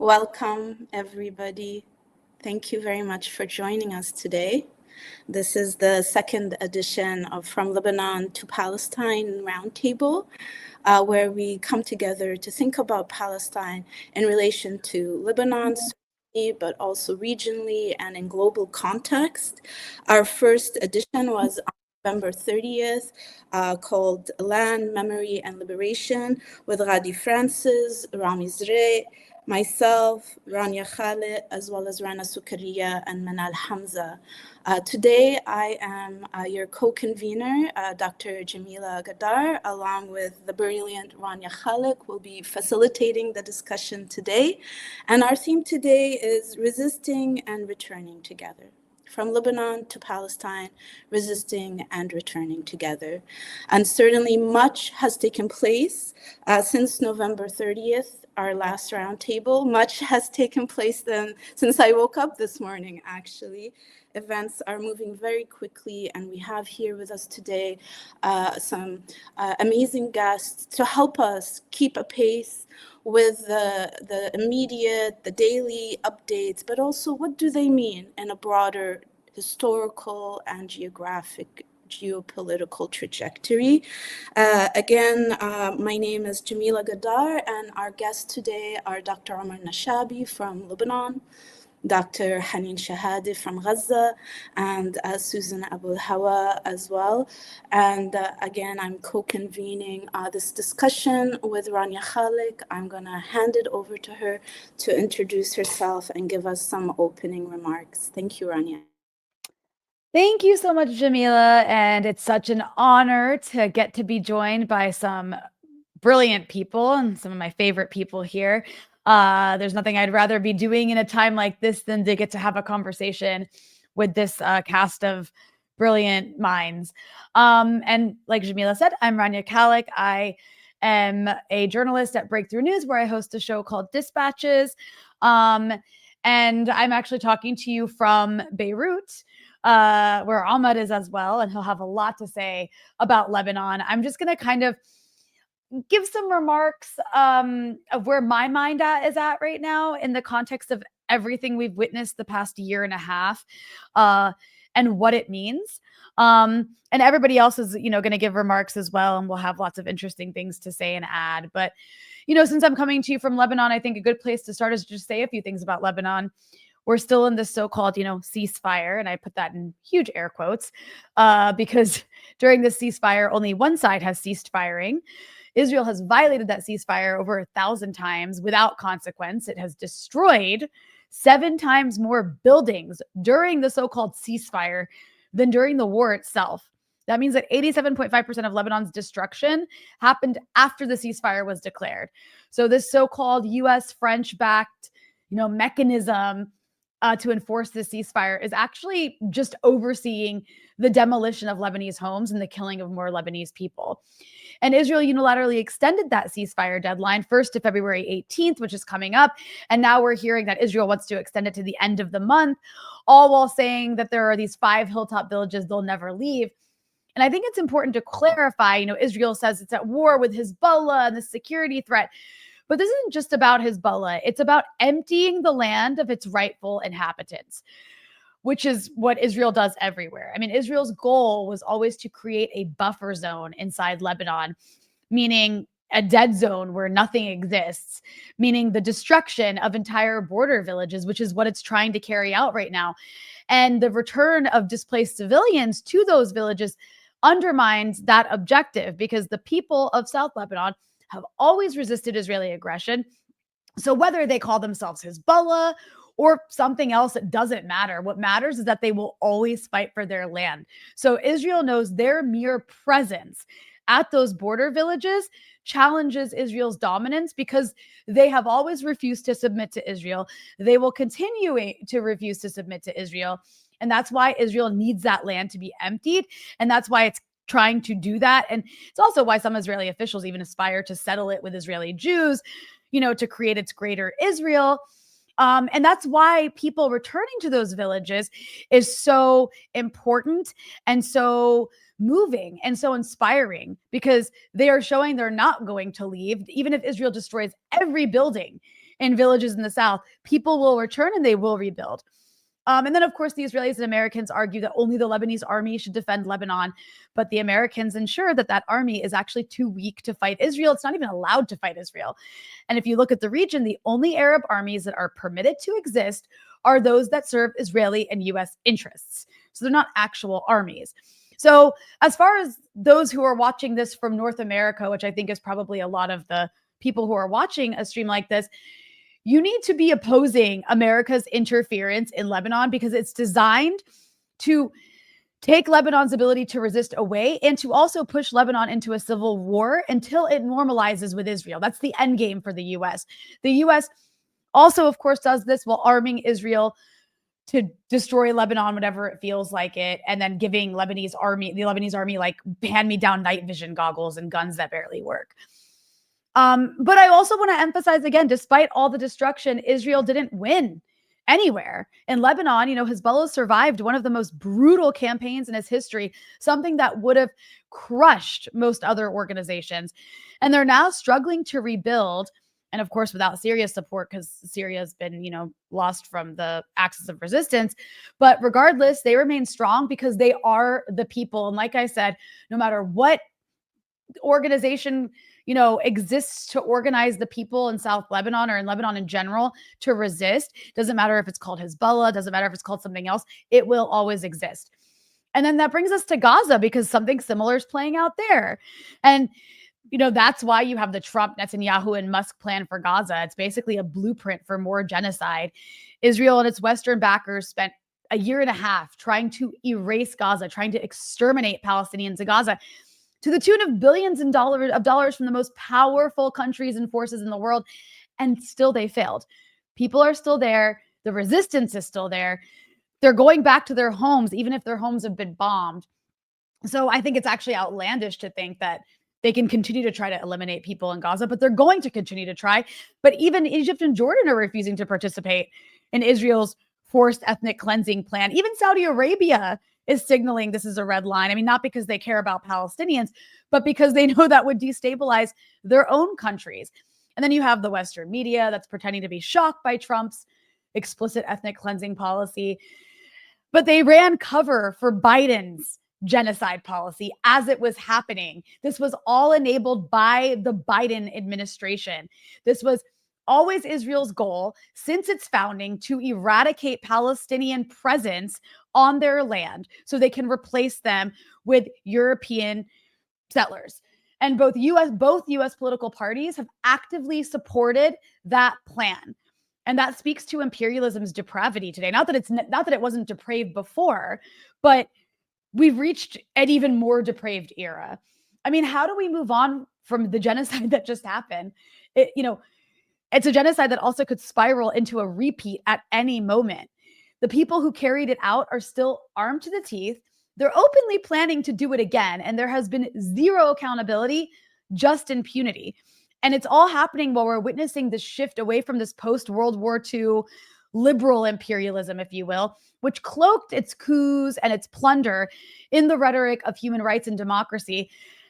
Welcome, everybody. Thank you very much for joining us today. This is the second edition of From Lebanon to Palestine Roundtable, where we come together to think about Palestine in relation to Lebanon, but also regionally and in global context. Our first edition was on November 30th, called Land, Memory, and Liberation, with Ghadi Francis, Rami Zrei, myself, Rania Khalek, as well as Rana Sukaria and Manal Hamza. Today, I am your co-convener, Dr. Jamila Ghaddar, along with the brilliant Rania Khalek, will be facilitating the discussion today. And our theme today is resisting and returning together. From Lebanon to Palestine, resisting and returning together. And certainly much has taken place since November 30th, our last roundtable. Much has taken place since I woke up this morning, actually. Events are moving very quickly, and we have here with us today some amazing guests to help us keep a pace with the immediate, the daily updates, but also what do they mean in a broader historical and geopolitical trajectory. Again, my name is Jamila Ghaddar, and our guests today are Dr. Omar Nashabe from Lebanon, Dr. Hanine Shehadeh from Gaza, and Susan Abulhawa as well. And again, I'm co-convening this discussion with Rania Khalek. I'm going to hand it over to her to introduce herself and give us some opening remarks. Thank you, Rania. Thank you so much, Jamila. And it's such an honor to get to be joined by some brilliant people and some of my favorite people here. There's nothing I'd rather be doing in a time like this than to get to have a conversation with this cast of brilliant minds. And like Jamila said, I'm Rania Khalek. I am a journalist at Breakthrough News, where I host a show called Dispatches. And I'm actually talking to you from Beirut, where Ahmad is as well, and he'll have a lot to say about Lebanon. I'm just going to kind of give some remarks of where my mind is at right now in the context of everything we've witnessed the past year and a half, and what it means. And everybody else is, going to give remarks as well, and we'll have lots of interesting things to say and add. But, since I'm coming to you from Lebanon, I think a good place to start is just say a few things about Lebanon. We're still in this so-called, ceasefire, and I put that in huge air quotes, because during this ceasefire, only one side has ceased firing. Israel has violated that ceasefire over 1,000 times without consequence. It has destroyed 7 times more buildings during the so-called ceasefire than during the war itself. That means that 87.5% of Lebanon's destruction happened after the ceasefire was declared. So this so-called U.S. French-backed, mechanism to enforce this ceasefire is actually just overseeing the demolition of Lebanese homes and the killing of more Lebanese people. And Israel unilaterally extended that ceasefire deadline first to February 18th, which is coming up. And now we're hearing that Israel wants to extend it to the end of the month, all while saying that there are these 5 hilltop villages they'll never leave. And I think it's important to clarify, Israel says it's at war with Hezbollah and the security threat. But this isn't just about Hezbollah. It's about emptying the land of its rightful inhabitants, which is what Israel does everywhere. I mean, Israel's goal was always to create a buffer zone inside Lebanon, meaning a dead zone where nothing exists, meaning the destruction of entire border villages, which is what it's trying to carry out right now. And the return of displaced civilians to those villages undermines that objective, because the people of South Lebanon have always resisted Israeli aggression. So whether they call themselves Hezbollah or something else, it doesn't matter. What matters is that they will always fight for their land. So Israel knows their mere presence at those border villages challenges Israel's dominance, because they have always refused to submit to Israel. They will continue to refuse to submit to Israel. And that's why Israel needs that land to be emptied. And that's why it's trying to do that. And it's also why some Israeli officials even aspire to settle it with Israeli Jews, to create its greater Israel. And that's why people returning to those villages is so important and so moving and so inspiring, because they are showing they're not going to leave. Even if Israel destroys every building in villages in the south, people will return and they will rebuild. And then, of course, the Israelis and Americans argue that only the Lebanese army should defend Lebanon. But the Americans ensure that that army is actually too weak to fight Israel. It's not even allowed to fight Israel. And if you look at the region, the only Arab armies that are permitted to exist are those that serve Israeli and U.S. interests. So they're not actual armies. So as far as those who are watching this from North America, which I think is probably a lot of the people who are watching a stream like this, you need to be opposing America's interference in Lebanon because it's designed to take Lebanon's ability to resist away and to also push Lebanon into a civil war until it normalizes with Israel. That's the end game for the U.S. The U.S. also, of course, does this while arming Israel to destroy Lebanon whenever it feels like it, and then giving the Lebanese army like hand-me-down night vision goggles and guns that barely work. But I also want to emphasize again, despite all the destruction, Israel didn't win anywhere. In Lebanon, Hezbollah survived one of the most brutal campaigns in its history, something that would have crushed most other organizations. And they're now struggling to rebuild. And of course, without Syria's support, because Syria has been, lost from the axis of resistance. But regardless, they remain strong because they are the people. And like I said, no matter what organization exists to organize the people in South Lebanon or in Lebanon in general to resist. Doesn't matter if it's called Hezbollah, doesn't matter if it's called something else, it will always exist. And then that brings us to Gaza because something similar is playing out there. And that's why you have the Trump, Netanyahu, and Musk plan for Gaza. It's basically a blueprint for more genocide. Israel and its Western backers spent a year and a half trying to erase Gaza, trying to exterminate Palestinians in Gaza, to the tune of billions of dollars from the most powerful countries and forces in the world. And still they failed. People are still there. The resistance is still there. They're going back to their homes, even if their homes have been bombed. So I think it's actually outlandish to think that they can continue to try to eliminate people in Gaza, but they're going to continue to try. But even Egypt and Jordan are refusing to participate in Israel's forced ethnic cleansing plan. Even Saudi Arabia is signaling this is a red line. I mean, not because they care about Palestinians, but because they know that would destabilize their own countries. And then you have the Western media that's pretending to be shocked by Trump's explicit ethnic cleansing policy. But they ran cover for Biden's genocide policy as it was happening. This was all enabled by the Biden administration. This was always Israel's goal since its founding to eradicate Palestinian presence on their land so they can replace them with European settlers. And both US political parties have actively supported that plan. And that speaks to imperialism's depravity today. Not that it wasn't depraved before, but we've reached an even more depraved era. I mean, how do we move on from the genocide that just happened? It's a genocide that also could spiral into a repeat at any moment. The people who carried it out are still armed to the teeth. They're openly planning to do it again. And there has been zero accountability, just impunity. And it's all happening while we're witnessing this shift away from this post-World War II liberal imperialism, if you will, which cloaked its coups and its plunder in the rhetoric of human rights and democracy.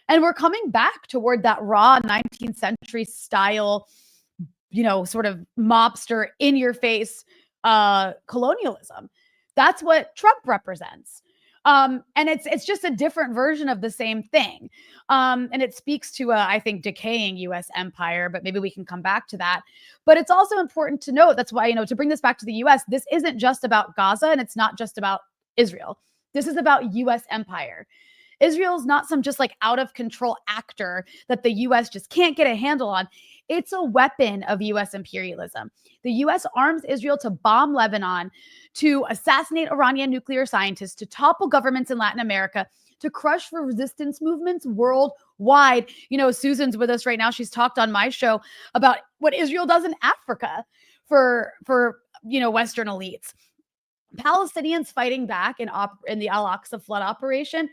And we're coming back toward that raw 19th century style, sort of mobster in your face colonialism. That's what Trump represents. And it's just a different version of the same thing. And it speaks to I think, decaying U.S. empire, but maybe we can come back to that. But it's also important to note, that's why, to bring this back to the U.S., this isn't just about Gaza and it's not just about Israel. This is about U.S. empire. Israel's not some just like out of control actor that the U.S. just can't get a handle on. It's a weapon of U.S. imperialism. The U.S. arms Israel to bomb Lebanon, to assassinate Iranian nuclear scientists, to topple governments in Latin America, to crush resistance movements worldwide. Susan's with us right now. She's talked on my show about what Israel does in Africa for Western elites. Palestinians fighting back in the Al-Aqsa flood operation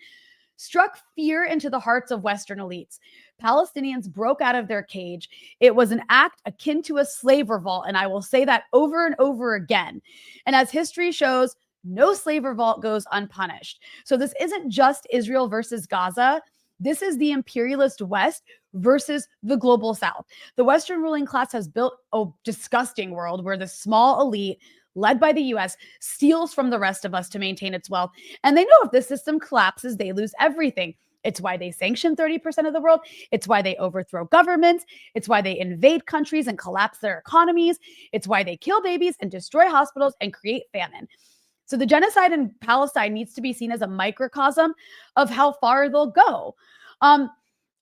struck fear into the hearts of Western elites. Palestinians broke out of their cage. It was an act akin to a slave revolt, and I will say that over and over again. And as history shows, no slave revolt goes unpunished. So this isn't just Israel versus Gaza. This is the imperialist West versus the global South. The Western ruling class has built a disgusting world where the small elite, led by the US, steals from the rest of us to maintain its wealth. And they know if the system collapses, they lose everything. It's why they sanction 30% of the world. It's why they overthrow governments. It's why they invade countries and collapse their economies. It's why they kill babies and destroy hospitals and create famine. So the genocide in Palestine needs to be seen as a microcosm of how far they'll go.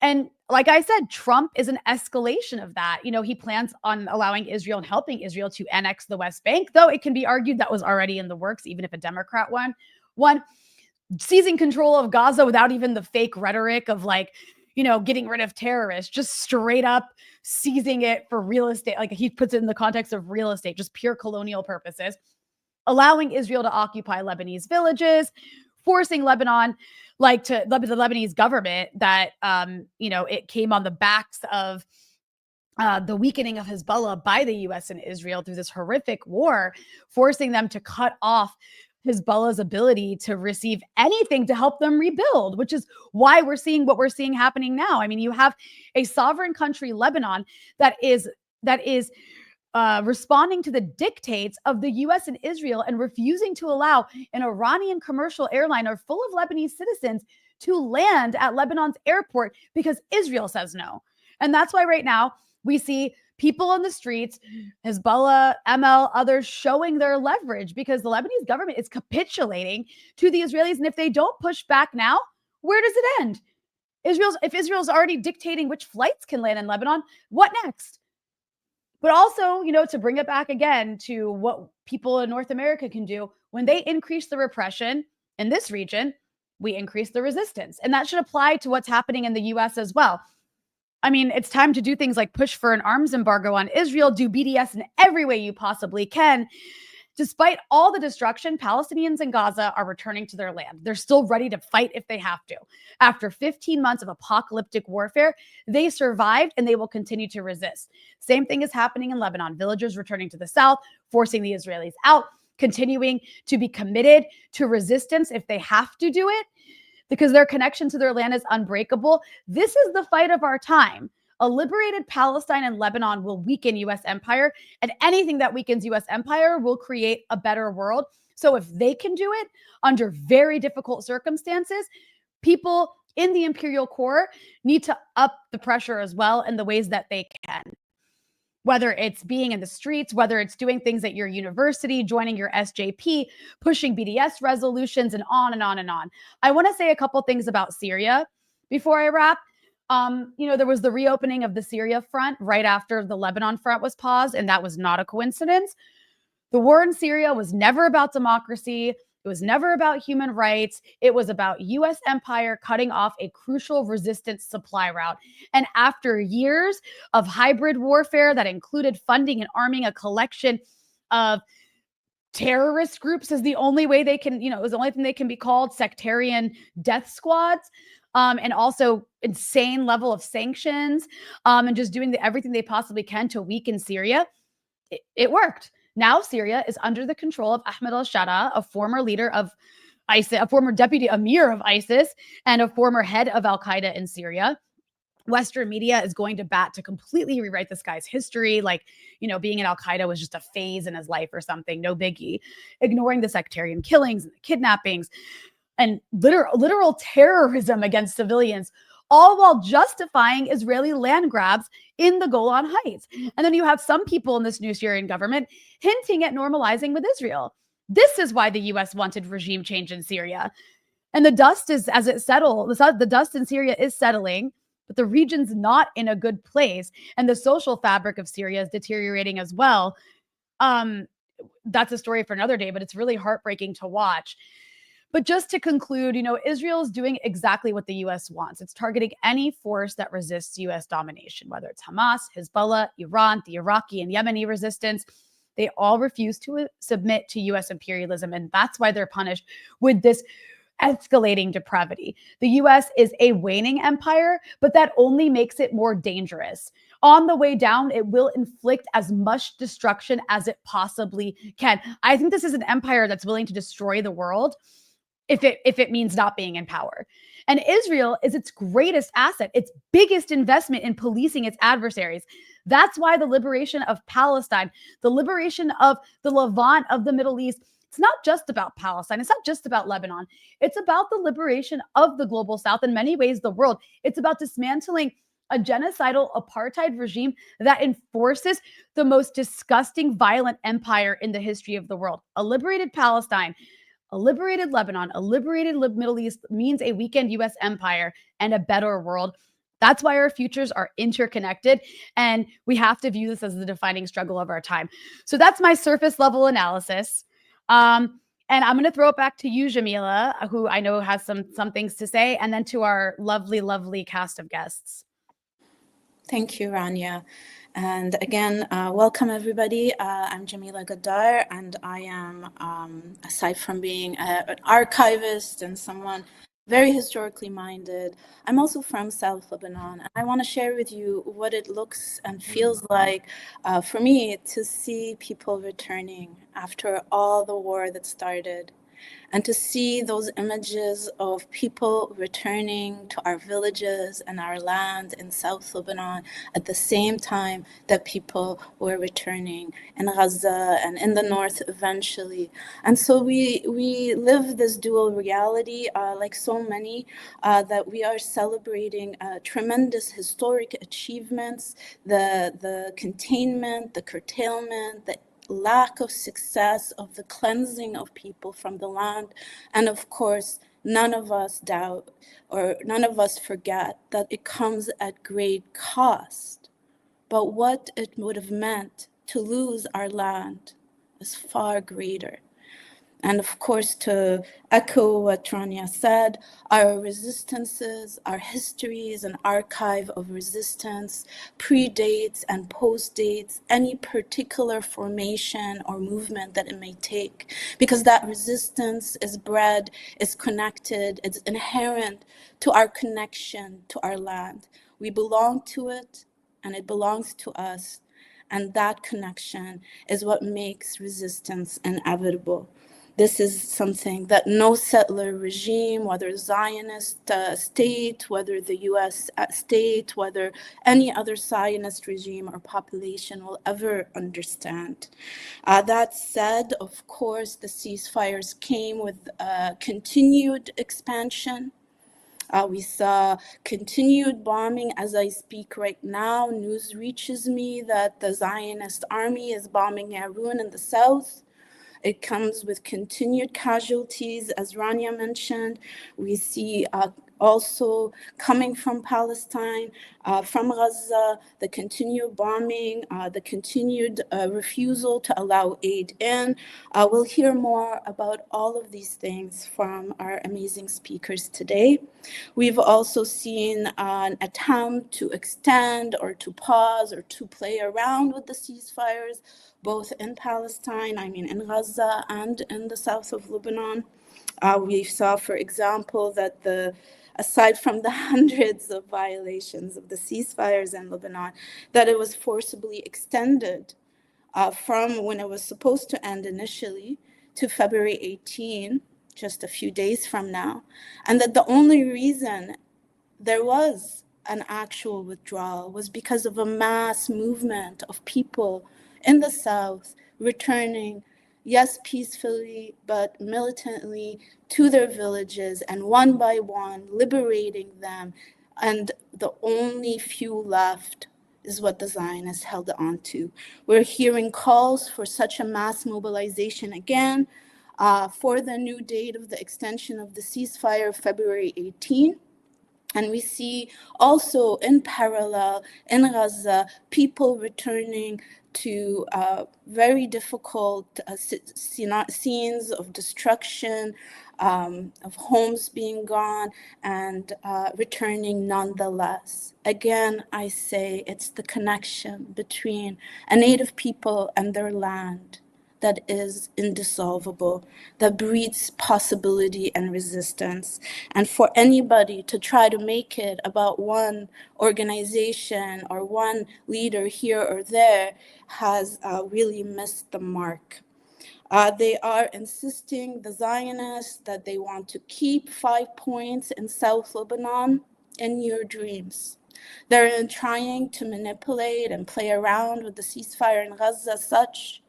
And like I said, Trump is an escalation of that. You know, he plans on allowing Israel and helping Israel to annex the West Bank, though it can be argued that was already in the works, even if a Democrat won. Seizing control of Gaza without even the fake rhetoric of like, you know, getting rid of terrorists, just straight up seizing it for real estate. Like he puts it in the context of real estate, just pure colonial purposes, allowing Israel to occupy Lebanese villages, forcing Lebanon, like to the Lebanese government that, you know, it came on the backs of the weakening of Hezbollah by the US and Israel through this horrific war, forcing them to cut off Hezbollah's ability to receive anything to help them rebuild, which is why we're seeing what we're seeing happening now. I mean, you have a sovereign country, Lebanon, that is responding to the dictates of the US and Israel and refusing to allow an Iranian commercial airliner full of Lebanese citizens to land at Lebanon's airport because Israel says no. And that's why right now we see people on the streets, Hezbollah, ML, others showing their leverage because the Lebanese government is capitulating to the Israelis. And if they don't push back now, where does it end? If Israel's already dictating which flights can land in Lebanon, what next? But also, you know, to bring it back again to what people in North America can do, when they increase the repression in this region, we increase the resistance. And that should apply to what's happening in the US as well. I mean, it's time to do things like push for an arms embargo on Israel, do BDS in every way you possibly can. Despite all the destruction, Palestinians in Gaza are returning to their land. They're still ready to fight if they have to. After 15 months of apocalyptic warfare, they survived and they will continue to resist. Same thing is happening in Lebanon. Villagers returning to the south, forcing the Israelis out, continuing to be committed to resistance if they have to do it, because their connection to their land is unbreakable. This is the fight of our time. A liberated Palestine and Lebanon will weaken U.S. empire, and anything that weakens U.S. empire will create a better world. So if they can do it under very difficult circumstances, people in the imperial core need to up the pressure as well in the ways that they can. Whether it's being in the streets, whether it's doing things at your university, joining your SJP, pushing BDS resolutions, and on and on and on. I want to say a couple things about Syria before I wrap. You know, there was the reopening of the Syria front right after the Lebanon front was paused, and that was not a coincidence. The war in Syria was never about democracy. It was never about human rights. It was about U.S. empire cutting off a crucial resistance supply route. And after years of hybrid warfare that included funding and arming a collection of terrorist groups is the only way they can, you know, is the only thing they can be called, sectarian death squads, and also insane level of sanctions, and just doing everything they possibly can to weaken Syria. It worked. Now Syria is under the control of Ahmed al-Sharaa, a former leader of ISIS, a former deputy emir of ISIS, and a former head of al-Qaeda in Syria. Western media is going to bat to completely rewrite this guy's history, like, you know, being in al-Qaeda was just a phase in his life or something, no biggie, ignoring the sectarian killings and the kidnappings and literal terrorism against civilians, all while justifying Israeli land grabs in the Golan Heights. And then you have some people in this new Syrian government hinting at normalizing with Israel. This is why the US wanted regime change in Syria. And the dust is, as it settles, the dust in Syria is settling, but the region's not in a good place. And the social fabric of Syria is deteriorating as well. That's a story for another day, but it's really heartbreaking to watch. But just to conclude, you know, Israel is doing exactly what the U.S. wants. It's targeting any force that resists U.S. domination, whether it's Hamas, Hezbollah, Iran, the Iraqi and Yemeni resistance. They all refuse to submit to U.S. imperialism, and that's why they're punished with this escalating depravity. The U.S. is a waning empire, but that only makes it more dangerous. On the way down, it will inflict as much destruction as it possibly can. I think this is an empire that's willing to destroy the world if it means not being in power. And Israel is its greatest asset, its biggest investment in policing its adversaries. That's why the liberation of Palestine, the liberation of the Levant, of the Middle East, it's not just about Palestine. It's not just about Lebanon. It's about the liberation of the global South, in many ways, the world. It's about dismantling a genocidal apartheid regime that enforces the most disgusting, violent empire in the history of the world. A liberated Palestine, a liberated Lebanon, a liberated Middle East means a weakened US empire and a better world. That's why our futures are interconnected, and we have to view this as the defining struggle of our time. So that's my surface level analysis. And I'm going to throw it back to you, Jamila, who I know has some things to say, and then to our lovely, lovely cast of guests. Thank you, Rania. And again, welcome everybody. I'm Jamila Ghaddar, and I am, aside from being an archivist and someone very historically minded, I'm also from South Lebanon. And I want to share with you what it looks and feels like for me to see people returning after all the war that started. And to see those images of people returning to our villages and our land in South Lebanon at the same time that people were returning in Gaza and in the north eventually. And so we live this dual reality, like so many, that we are celebrating tremendous historic achievements, the containment, the curtailment, the lack of success of the cleansing of people from the land. And of course, none of us doubt or none of us forget that it comes at great cost. But what it would have meant to lose our land is far greater. And of course, to echo what Rania said, our resistances, our histories and archive of resistance predates and postdates any particular formation or movement that it may take, because that resistance is bred, is connected, it's inherent to our connection to our land. We belong to it, and it belongs to us. And that connection is what makes resistance inevitable. This is something that no settler regime, whether Zionist state, whether the US state, whether any other Zionist regime or population will ever understand. That said, of course, the ceasefires came with continued expansion. We saw continued bombing as I speak right now. News reaches me that the Zionist army is bombing Yarun in the south. It comes with continued casualties, as Rania mentioned. We see also coming from Palestine, from Gaza, the continued bombing, the continued refusal to allow aid in. We'll hear more about all of these things from our amazing speakers today. We've also seen an attempt to extend or to pause or to play around with the ceasefires, both in Palestine, in Gaza and in the south of Lebanon. We saw, for example, that aside from the hundreds of violations of the ceasefires in Lebanon, that it was forcibly extended from when it was supposed to end initially to February 18, just a few days from now, and that the only reason there was an actual withdrawal was because of a mass movement of people in the south returning, yes, peacefully, but militantly to their villages, and one by one liberating them. And the only few left is what the Zionists held on to. We're hearing calls for such a mass mobilization again for the new date of the extension of the ceasefire, February 18. And we see also in parallel in Gaza, people returning to very difficult scenes of destruction, of homes being gone, and returning nonetheless. Again, I say it's the connection between a native people and their land that is indissolvable, that breeds possibility and resistance. And for anybody to try to make it about one organization or one leader here or there has really missed the mark. They are insisting, the Zionists, that they want to keep 5 points in South Lebanon in your dreams. They're trying to manipulate and play around with the ceasefire in Gaza such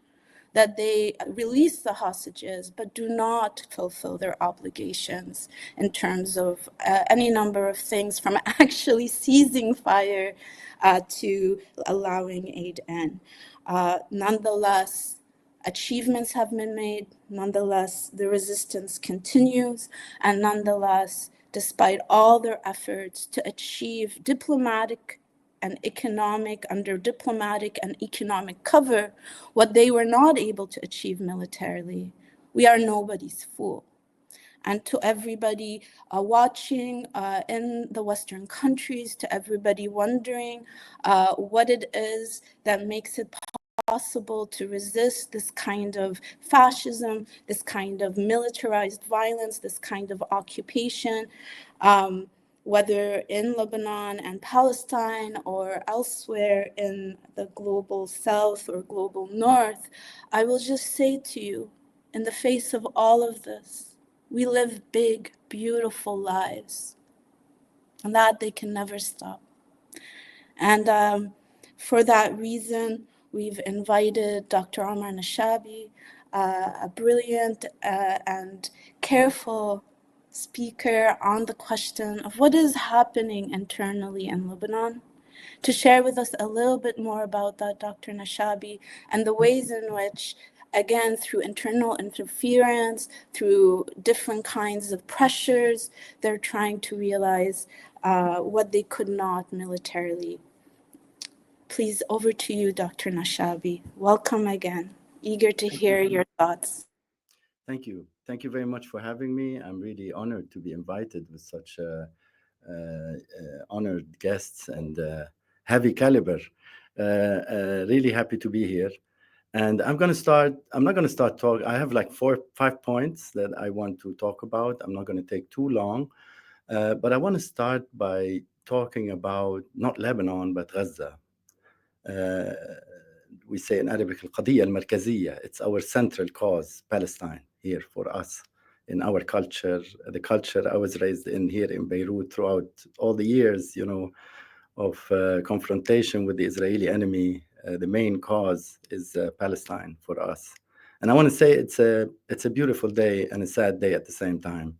that they release the hostages but do not fulfill their obligations in terms of any number of things, from actually ceasing fire to allowing aid in. Nonetheless, achievements have been made. Nonetheless, the resistance continues. And nonetheless, despite all their efforts to achieve diplomatic and economic, under diplomatic and economic cover, what they were not able to achieve militarily, we are nobody's fool. And to everybody watching in the Western countries, to everybody wondering what it is that makes it possible to resist this kind of fascism, this kind of militarized violence, this kind of occupation, whether in Lebanon and Palestine or elsewhere in the global south or global north, I will just say to you, in the face of all of this, we live big, beautiful lives, and that they can never stop. And for that reason, we've invited Dr. Omar Nashabe, a brilliant and careful speaker on the question of what is happening internally in Lebanon, to share with us a little bit more about that, Dr. Nashabe, and the ways in which, again, through internal interference, through different kinds of pressures, they're trying to realize what they could not militarily. Please, over to you, Dr. Nashabe. Welcome again. Eager to hear your thoughts. Thank you. Thank you very much for having me. I'm really honored to be invited with such honored guests and heavy caliber. Really happy to be here. And I'm not going to start talk. I have like 5 points that I want to talk about. I'm not going to take too long. But I want to start by talking about not Lebanon, but Gaza. We say in Arabic, القضية المركزية. It's our central cause, Palestine, here for us, in our culture, the culture I was raised in here in Beirut throughout all the years, of confrontation with the Israeli enemy. The main cause is Palestine for us. And I want to say it's a beautiful day and a sad day at the same time.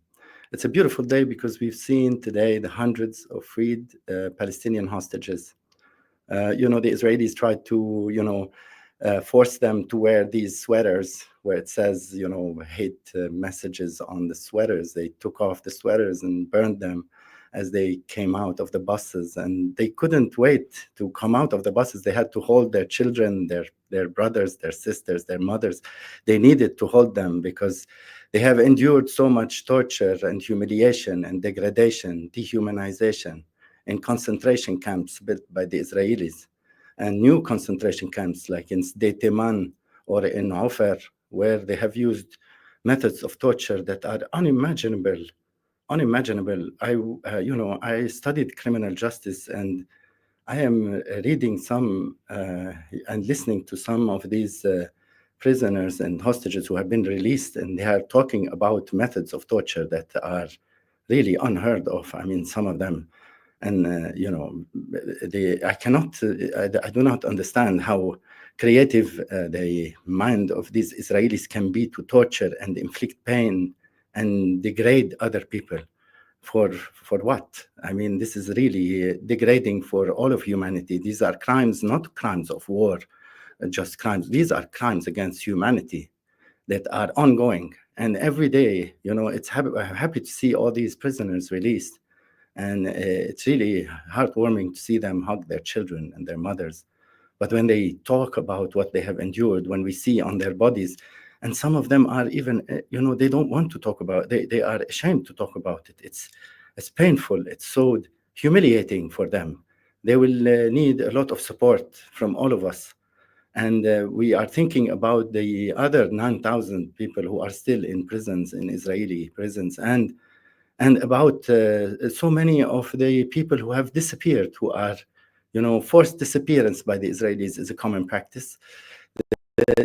It's a beautiful day because we've seen today the hundreds of freed Palestinian hostages. The Israelis tried to, force them to wear these sweaters where it says, hate messages on the sweaters. They took off the sweaters and burned them as they came out of the buses. And they couldn't wait to come out of the buses. They had to hold their children, their brothers, their sisters, their mothers. They needed to hold them because they have endured so much torture and humiliation and degradation, dehumanization in concentration camps built by the Israelis, and new concentration camps like in Sde Teman or in Ofer, where they have used methods of torture that are unimaginable. I studied criminal justice, and I am reading some and listening to some of these prisoners and hostages who have been released, and they are talking about methods of torture that are really unheard of. I mean, some of them. And, I do not understand how creative the mind of these Israelis can be to torture and inflict pain and degrade other people. For what? I mean, this is really degrading for all of humanity. These are crimes, not crimes of war, just crimes. These are crimes against humanity that are ongoing. And every day, I'm happy to see all these prisoners released. And it's really heartwarming to see them hug their children and their mothers. But when they talk about what they have endured, when we see on their bodies, and some of them are even, they don't want to talk about it. They are ashamed to talk about it. It's painful. It's so humiliating for them. They will need a lot of support from all of us. And we are thinking about the other 9,000 people who are still in prisons, in Israeli prisons, and about so many of the people who have disappeared, who are, forced disappearance by the Israelis is a common practice.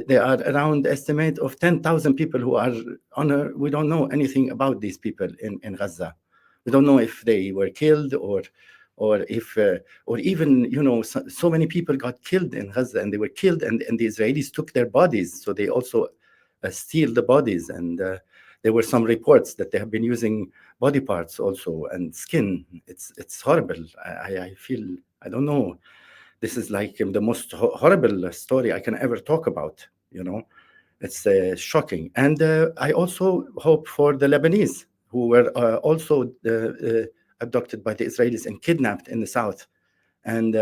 there are around estimate of 10,000 people who are we don't know anything about these people in Gaza. We don't know if they were killed or if or even, you know, so many people got killed in Gaza, and they were killed, and the Israelis took their bodies, so they also steal the bodies. And there were some reports that they have been using body parts also and skin. It's horrible. I feel, I don't know. This is like the most horrible story I can ever talk about, you know. It's shocking. And I also hope for the Lebanese who were also abducted by the Israelis and kidnapped in the south. And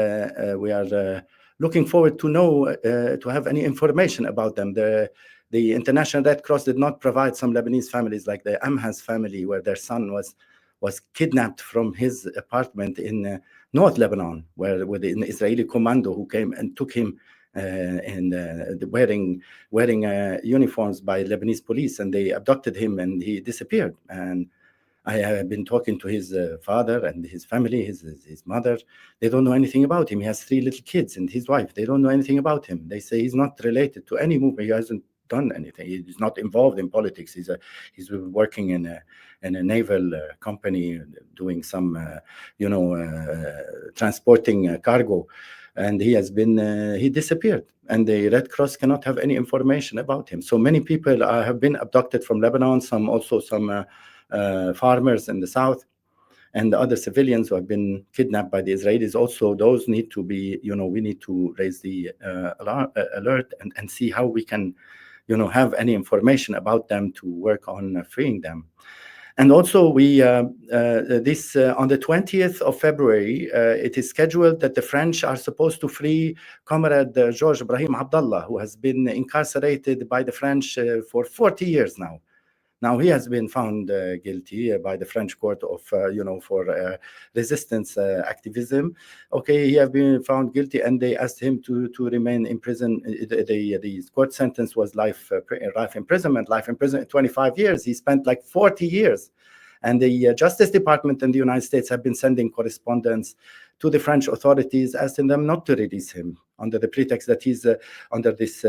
we are looking forward to know, to have any information about them. The International Red Cross did not provide some Lebanese families, like the Amhaz family, where their son was kidnapped from his apartment in North Lebanon, where with an Israeli commando who came and took him wearing uniforms by Lebanese police, and they abducted him and he disappeared. And I have been talking to his father and his family, his mother. They don't know anything about him. He has 3 little kids and his wife. They don't know anything about him. They say he's not related to any movement. He hasn't done anything. He's not involved in politics. He's working in a naval company, doing some, transporting cargo. And he has been, he disappeared. And the Red Cross cannot have any information about him. So many people have been abducted from Lebanon, some farmers in the south, and the other civilians who have been kidnapped by the Israelis. Also, those need to be, we need to raise the alert and see how we can, have any information about them to work on freeing them. And also, we on the 20th of February, it is scheduled that the French are supposed to free Comrade Georges Brahim Abdallah, who has been incarcerated by the French for 40 years now. Now he has been found guilty by the French court of, for resistance activism. Okay, he has been found guilty, and they asked him to remain in prison. The court sentence was life imprisonment, 25 years. He spent like 40 years. And the Justice Department in the United States have been sending correspondence to the French authorities, asking them not to release him under the pretext that he's under this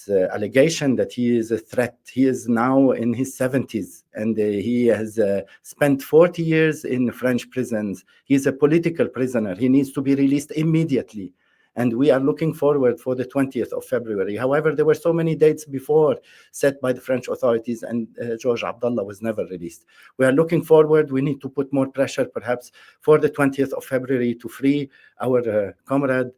allegation that he is a threat. He is now in his 70s, and he has spent 40 years in French prisons. He's a political prisoner. He needs to be released immediately. And we are looking forward for the 20th of February. However, there were so many dates before set by the French authorities, and Georges Abdallah was never released. We are looking forward. We need to put more pressure, perhaps, for the 20th of February to free our comrade,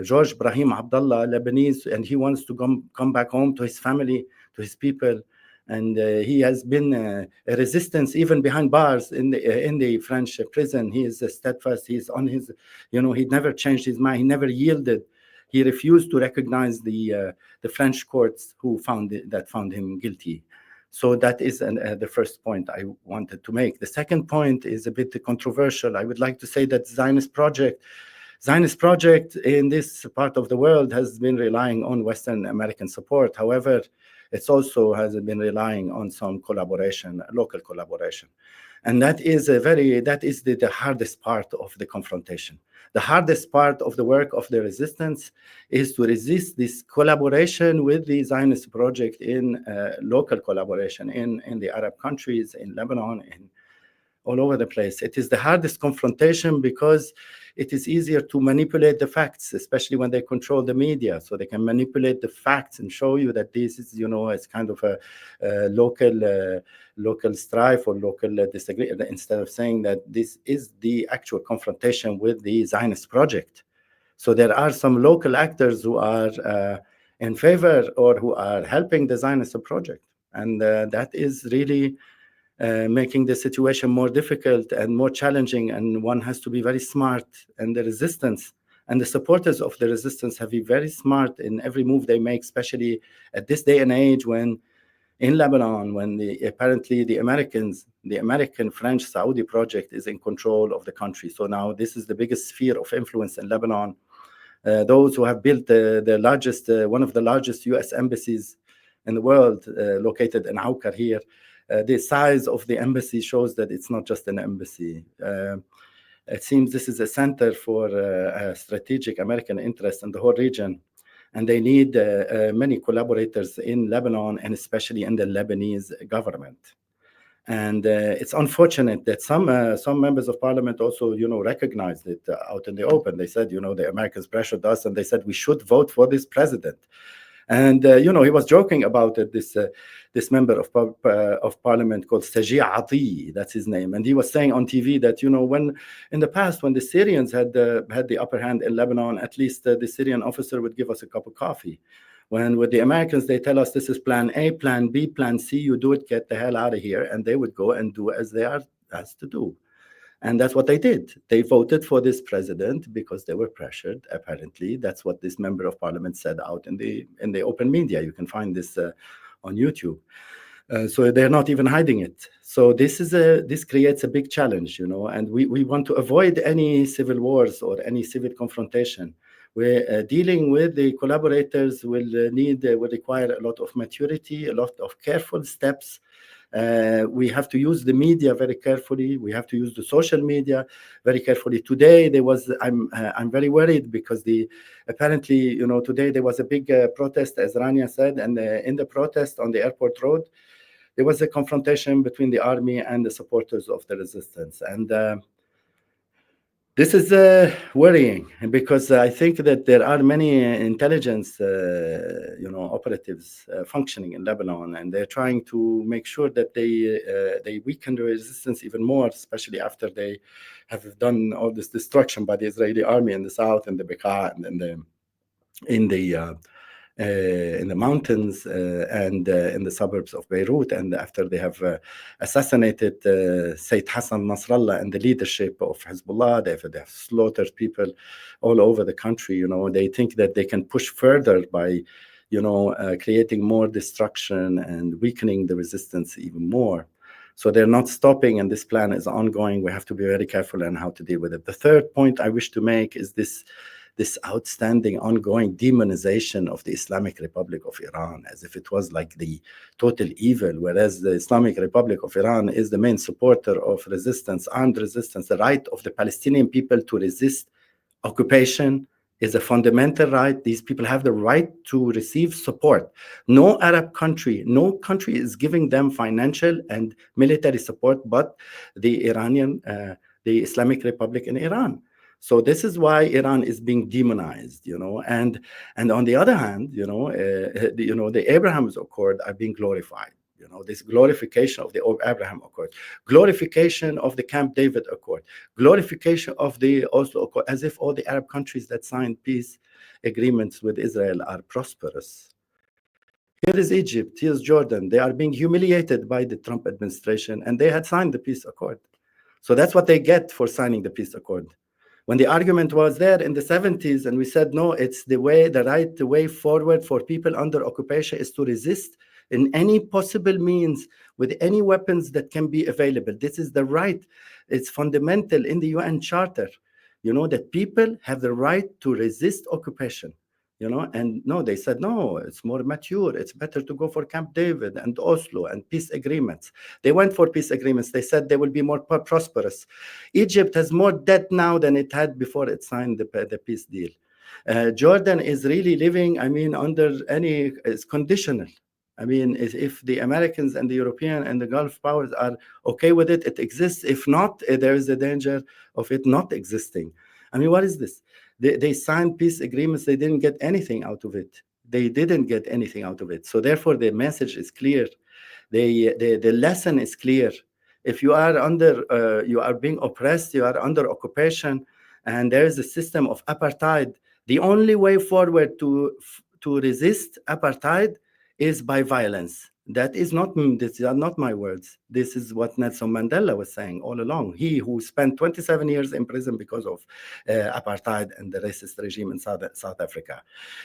Georges Brahim Abdallah, Lebanese, and he wants to come back home to his family, to his people. And he has been a resistance even behind bars in the French prison. He is steadfast. He's on his, he never changed his mind. He never yielded. He refused to recognize the French courts who found him guilty. So that is the first point I wanted to make. The second point is a bit controversial. I would like to say that Zionist project in this part of the world has been relying on Western American support. However, it also has been relying on some collaboration, local collaboration. And that is the hardest part of the confrontation. The hardest part of the work of the resistance is to resist this collaboration with the Zionist project in local collaboration in the Arab countries, in Lebanon, in all over the place. It is the hardest confrontation because it is easier to manipulate the facts, especially when they control the media. So they can manipulate the facts and show you that this is, it's kind of a local strife or local disagreement, instead of saying that this is the actual confrontation with the Zionist project. So there are some local actors who are in favor or who are helping the Zionist project. And that is really making the situation more difficult and more challenging, and one has to be very smart. And the resistance and the supporters of the resistance have to be very smart in every move they make, especially at this day and age when in Lebanon, when apparently the American French Saudi project is in control of the country. So now this is the biggest sphere of influence in Lebanon. Those who have built one of the largest U.S. embassies in the world, located in Aukar here. The size of the embassy shows that it's not just an embassy. It seems this is a center for strategic American interest in the whole region. and they need many collaborators in Lebanon and especially in the Lebanese government. And it's unfortunate that some members of parliament also, recognized it out in the open. They said, the Americans pressured us, and they said we should vote for this president. And he was joking about it. This member of parliament called Saji Ati, that's his name, and he was saying on TV that when in the past when the Syrians had the upper hand in Lebanon, at least the Syrian officer would give us a cup of coffee. When with the Americans, they tell us this is plan A, plan B, plan C, you do it, get the hell out of here. And they would go and do as they are asked to do. And that's what they did. They voted for this president because they were pressured, apparently. That's what this member of parliament said out in the open media. You can find this on YouTube. So they're not even hiding it. So this creates a big challenge, and we want to avoid any civil wars or any civil confrontation. We're dealing with the collaborators will require a lot of maturity, a lot of careful steps. We have to use the media very carefully. We have to use the social media very carefully. Today I'm very worried because apparently today there was a big protest, as Rania said, and in the protest on the airport road, there was a confrontation between the army and the supporters of the resistance. And this is worrying because I think that there are many intelligence, operatives functioning in Lebanon, and they're trying to make sure that they weaken the resistance even more, especially after they have done all this destruction by the Israeli army in the south, in the Bekaa, and in the mountains and in the suburbs of Beirut, and after they have assassinated Sayyid Hassan Nasrallah and the leadership of Hezbollah, they have slaughtered people all over the country. They think that they can push further by, creating more destruction and weakening the resistance even more. So they're not stopping, and this plan is ongoing. We have to be very careful on how to deal with it. The third point I wish to make is this outstanding ongoing demonization of the Islamic Republic of Iran, as if it was like the total evil, whereas the Islamic Republic of Iran is the main supporter of resistance, armed resistance. The right of the Palestinian people to resist occupation is a fundamental right. These people have the right to receive support. No Arab country, no country is giving them financial and military support but the Islamic Republic in Iran. So this is why Iran is being demonized, and on the other hand, the Abraham's Accord are being glorified. This glorification of the Abraham Accord, glorification of the Camp David Accord, glorification of the Oslo Accord, as if all the Arab countries that signed peace agreements with Israel are prosperous. Here is Egypt, here's Jordan. They are being humiliated by the Trump administration, and they had signed the peace accord. So that's what they get for signing the peace accord. When the argument was there in the 70s, and we said, no, it's the right way forward for people under occupation is to resist in any possible means with any weapons that can be available. This is the right. It's fundamental in the UN Charter, that people have the right to resist occupation. And no, they said, no, it's more mature. It's better to go for Camp David and Oslo and peace agreements. They went for peace agreements. They said they will be more prosperous. Egypt has more debt now than it had before it signed the peace deal. Jordan is really living, under it's conditional. If the Americans and the European and the Gulf powers are okay with it, it exists. If not, there is a danger of it not existing. What is this? They signed peace agreements. They didn't get anything out of it. They didn't get anything out of it. So therefore, the message is clear. The lesson is clear. If you are you are being oppressed, you are under occupation, and there is a system of apartheid, the only way forward to resist apartheid is by violence. These are not my words. This is what Nelson Mandela was saying all along. He who spent 27 years in prison because of apartheid and the racist regime in South Africa.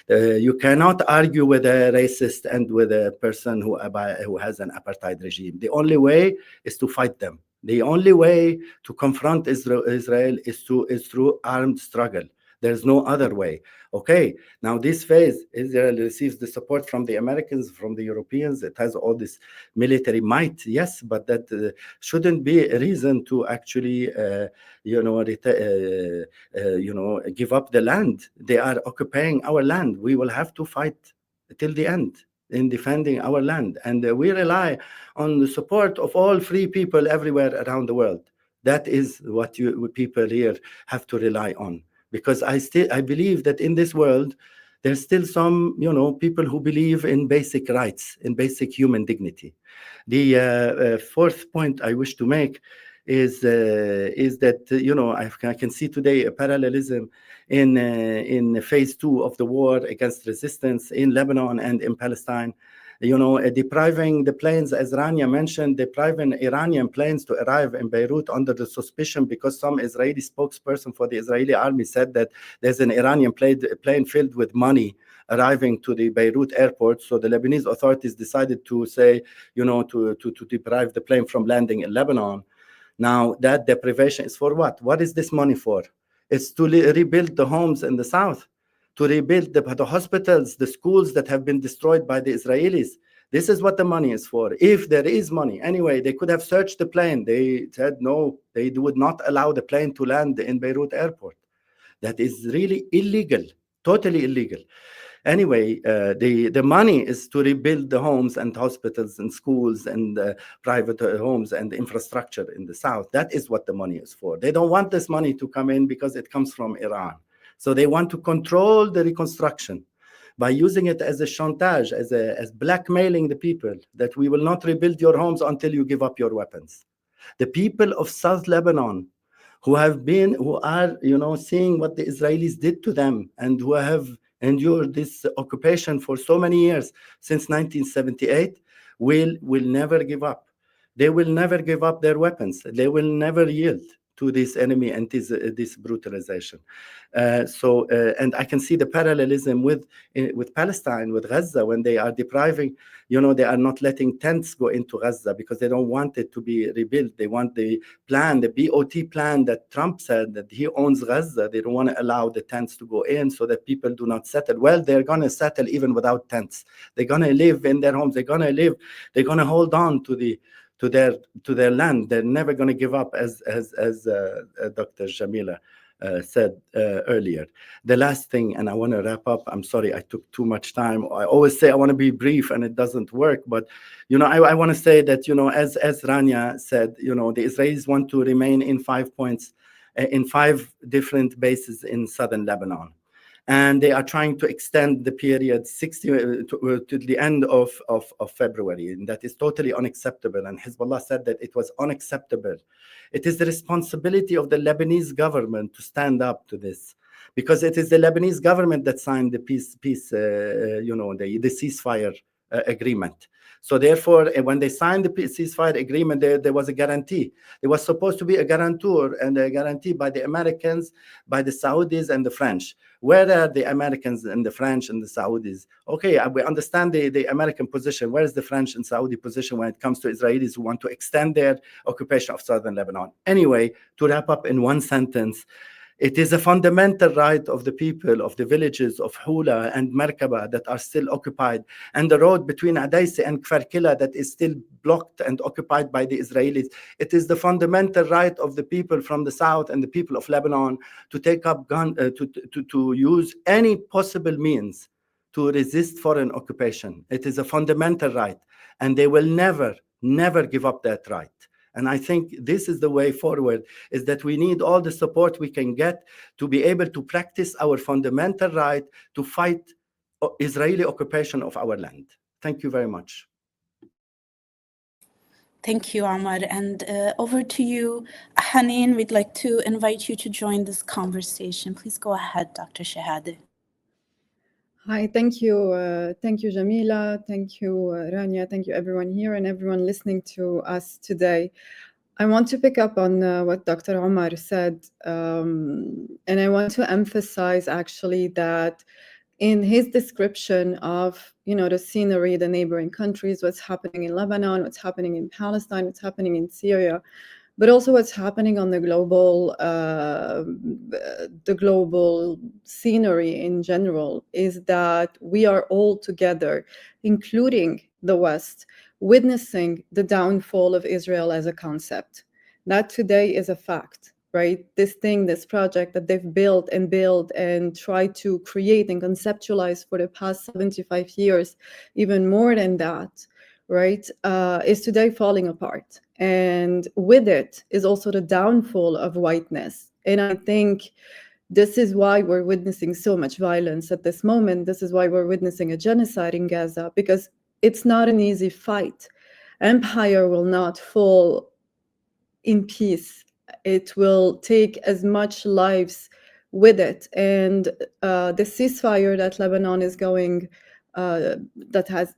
You cannot argue with a racist and with a person who has an apartheid regime. The only way is to fight them. The only way to confront Israel is through armed struggle. There's no other way. Okay, now this phase, Israel receives the support from the Americans, from the Europeans. It has all this military might, yes, but that shouldn't be a reason to actually, give up the land. They are occupying our land. We will have to fight till the end in defending our land. And we rely on the support of all free people everywhere around the world. That is what people here have to rely on. Because I believe that in this world, there's still some, people who believe in basic rights, in basic human dignity. The fourth point I wish to make is that I can see today a parallelism in phase 2 of the war against resistance in Lebanon and in Palestine. Depriving the planes, as Rania mentioned, depriving Iranian planes to arrive in Beirut under the suspicion because some Israeli spokesperson for the Israeli army said that there's an Iranian plane filled with money arriving to the Beirut airport. So the Lebanese authorities decided to say, to deprive the plane from landing in Lebanon. Now, that deprivation is for what? What is this money for? It's to rebuild the homes in the south, to rebuild the hospitals, the schools that have been destroyed by the Israelis. This is what the money is for. If there is money, anyway, they could have searched the plane. They said no, they would not allow the plane to land in Beirut airport. That is really illegal, totally illegal. Anyway, the money is to rebuild the homes and hospitals and schools and private homes and infrastructure in the south. That is what the money is for. They don't want this money to come in because it comes from Iran. So they want to control the reconstruction by using it as a chantage, as blackmailing the people that we will not rebuild your homes until you give up your weapons. The people of South Lebanon who are, seeing what the Israelis did to them and who have endured this occupation for so many years since 1978 will never give up. They will never give up their weapons. They will never yield to this enemy and this brutalization. And I can see the parallelism with Palestine, with Gaza, when they are depriving, they are not letting tents go into Gaza because they don't want it to be rebuilt. They want the plan, the BOT plan that Trump said that he owns Gaza. They don't want to allow the tents to go in so that people do not settle. Well, they're going to settle even without tents. They're going to live in their homes. They're going to hold on to their land. They're never going to give up, as Dr. Jamila said earlier. The last thing, and I want to wrap up. I'm sorry I took too much time. I always say I want to be brief, and it doesn't work. But I want to say that as Rania said, the Israelis want to remain in 5 points, in 5 different bases in southern Lebanon. And they are trying to extend the period to the end of February. And that is totally unacceptable. And Hezbollah said that it was unacceptable. It is the responsibility of the Lebanese government to stand up to this, because it is the Lebanese government that signed the the ceasefire agreement. So therefore, when they signed the ceasefire agreement, there was a guarantee. There was supposed to be a guarantor and a guarantee by the Americans, by the Saudis and the French. Where are the Americans and the French and the Saudis? Okay, we understand the American position. Where is the French and Saudi position when it comes to Israelis who want to extend their occupation of southern Lebanon? Anyway, to wrap up in one sentence, it is a fundamental right of the people of the villages of Hula and Merkaba that are still occupied, and the road between Adaisi and Kfarkila that is still blocked and occupied by the Israelis. It is the fundamental right of the people from the south and the people of Lebanon to take up gun, to use any possible means to resist foreign occupation. It is a fundamental right, and they will never give up that right. And I think this is the way forward, is that we need all the support we can get to be able to practice our fundamental right to fight Israeli occupation of our land. Thank you very much. Thank you, Omar. And over to you, Hanine. We'd like to invite you to join this conversation. Please go ahead, Dr. Shehadeh. Hi, thank you. Thank you, Jamila. Thank you, Rania. Thank you, everyone here and everyone listening to us today. I want to pick up on what Dr. Omar said, and I want to emphasize actually that in his description of, the scenery, the neighboring countries, what's happening in Lebanon, what's happening in Palestine, what's happening in Syria, but also what's happening on the global scenery in general, is that we are all together, including the West, witnessing the downfall of Israel as a concept. That today is a fact, right? This project that they've built and tried to create and conceptualize for the past 75 years, even more than that, right, is today falling apart. And with it is also the downfall of whiteness. And I think this is why we're witnessing so much violence at this moment. This is why we're witnessing a genocide in Gaza, because it's not an easy fight. Empire will not fall in peace. It will take as much lives with it. And the ceasefire that Lebanon is going, that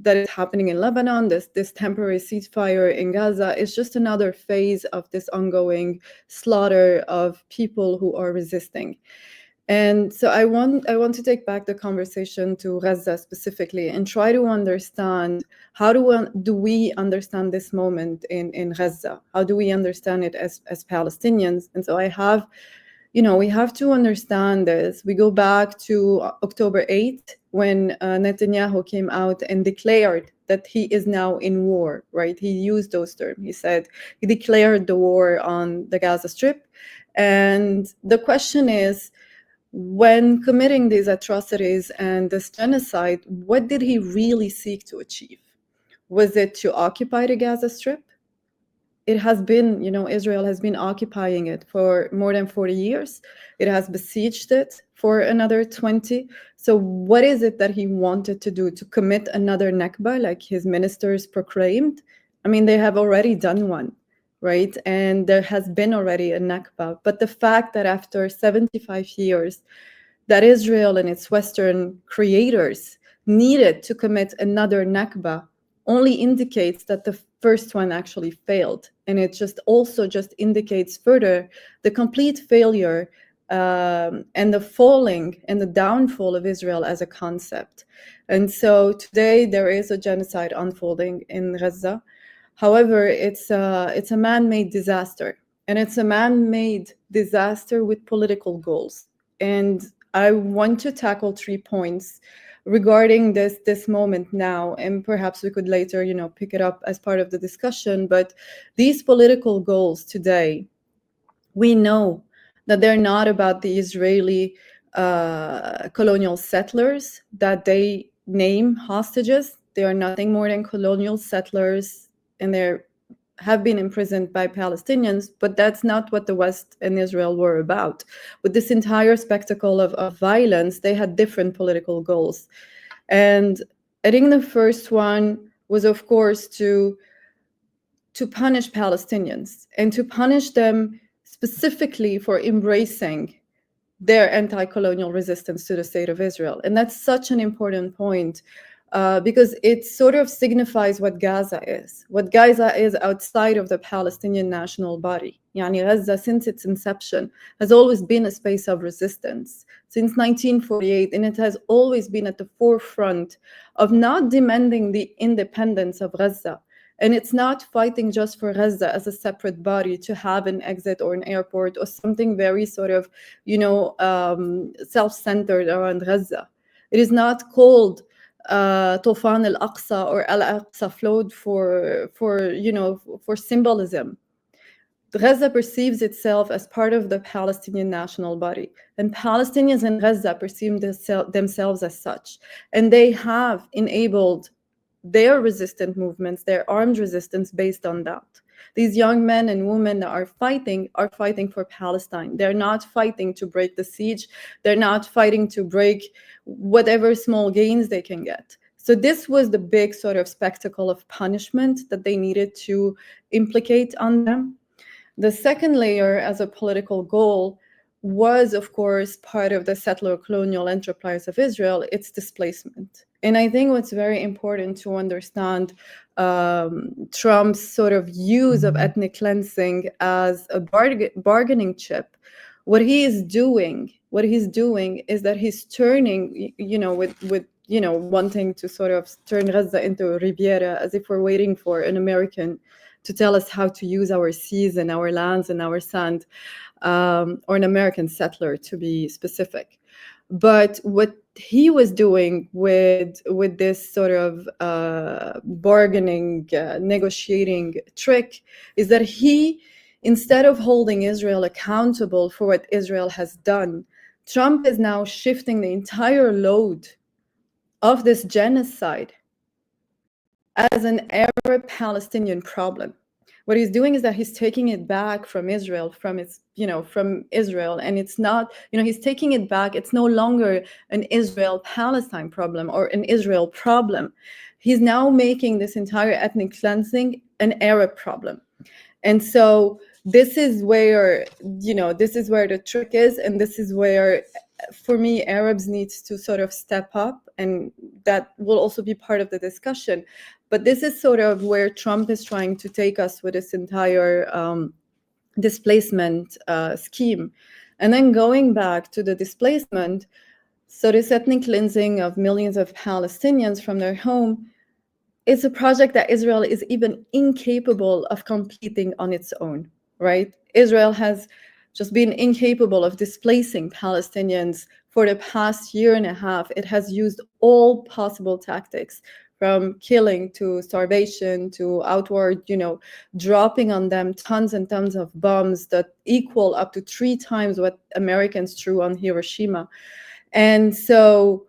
is happening in Lebanon, this temporary ceasefire in Gaza, is just another phase of this ongoing slaughter of people who are resisting. And so I want to take back the conversation to Gaza specifically and try to understand, how do we understand this moment in Gaza? How do we understand it as Palestinians? And so we have to understand this. We go back to October 8th, when Netanyahu came out and declared that he is now in war, right? He used those terms. He said he declared the war on the Gaza Strip. And the question is, when committing these atrocities and this genocide, what did he really seek to achieve? Was it to occupy the Gaza Strip? It has been, Israel has been occupying it for more than 40 years. It has besieged it for another 20. So what is it that he wanted to do? To commit another Nakba, like his ministers proclaimed? I mean, they have already done one, right? And there has been already a Nakba. But the fact that after 75 years, that Israel and its Western creators needed to commit another Nakba only indicates that the first one actually failed. And it just indicates further the complete failure and the falling and the downfall of Israel as a concept. And so today there is a genocide unfolding in Gaza. However, it's a man-made disaster, and it's a man-made disaster with political goals. And I want to tackle 3 points regarding this moment now, and perhaps we could later, pick it up as part of the discussion. But these political goals today, we know that they're not about the Israeli colonial settlers that they name hostages. They are nothing more than colonial settlers, and they have been imprisoned by Palestinians, but that's not what the West and Israel were about. With this entire spectacle of violence, they had different political goals. And I think the first one was, of course, to punish Palestinians, and to punish them specifically for embracing their anti-colonial resistance to the state of Israel. And that's such an important point, because it sort of signifies what Gaza is. What Gaza is outside of the Palestinian national body. Yani Gaza, since its inception, has always been a space of resistance since 1948, and it has always been at the forefront of not demanding the independence of Gaza. And it's not fighting just for Gaza as a separate body to have an exit or an airport or something very sort of, self-centered around Gaza. It is not called Tufan al-Aqsa or Al-Aqsa Flood for symbolism. Gaza perceives itself as part of the Palestinian national body, and Palestinians in Gaza perceive themselves as such. And they have enabled their resistant movements, their armed resistance based on that. These young men and women that are fighting for Palestine. They're not fighting to break the siege. They're not fighting to break whatever small gains they can get. So this was the big sort of spectacle of punishment that they needed to implicate on them. The second layer as a political goal was, of course, part of the settler colonial enterprise of Israel, its displacement. And I think what's very important to understand Trump's sort of use of ethnic cleansing as a bargaining chip. What he's doing is that he's turning, with wanting to sort of turn Gaza into a Riviera, as if we're waiting for an American to tell us how to use our seas and our lands and our sand, or an American settler to be specific. But what he was doing with this sort of bargaining, negotiating trick is that he, instead of holding Israel accountable for what Israel has done, Trump is now shifting the entire load of this genocide as an Arab-Palestinian problem. What he's doing is that he's taking it back from Israel, from Israel, and it's not, he's taking it back. It's no longer an Israel-Palestine problem or an Israel problem. He's now making this entire ethnic cleansing an Arab problem. And so this is where, the trick is, and this is where, for me, Arabs need to sort of step up, and that will also be part of the discussion. But this is sort of where Trump is trying to take us with this entire displacement scheme. And then going back to the displacement, so this ethnic cleansing of millions of Palestinians from their home, it's a project that Israel is even incapable of completing on its own, right? Israel has just been incapable of displacing Palestinians for the past year and a half. It has used all possible tactics, from killing to starvation to outward, dropping on them tons and tons of bombs that equal up to 3 times what Americans threw on Hiroshima. And so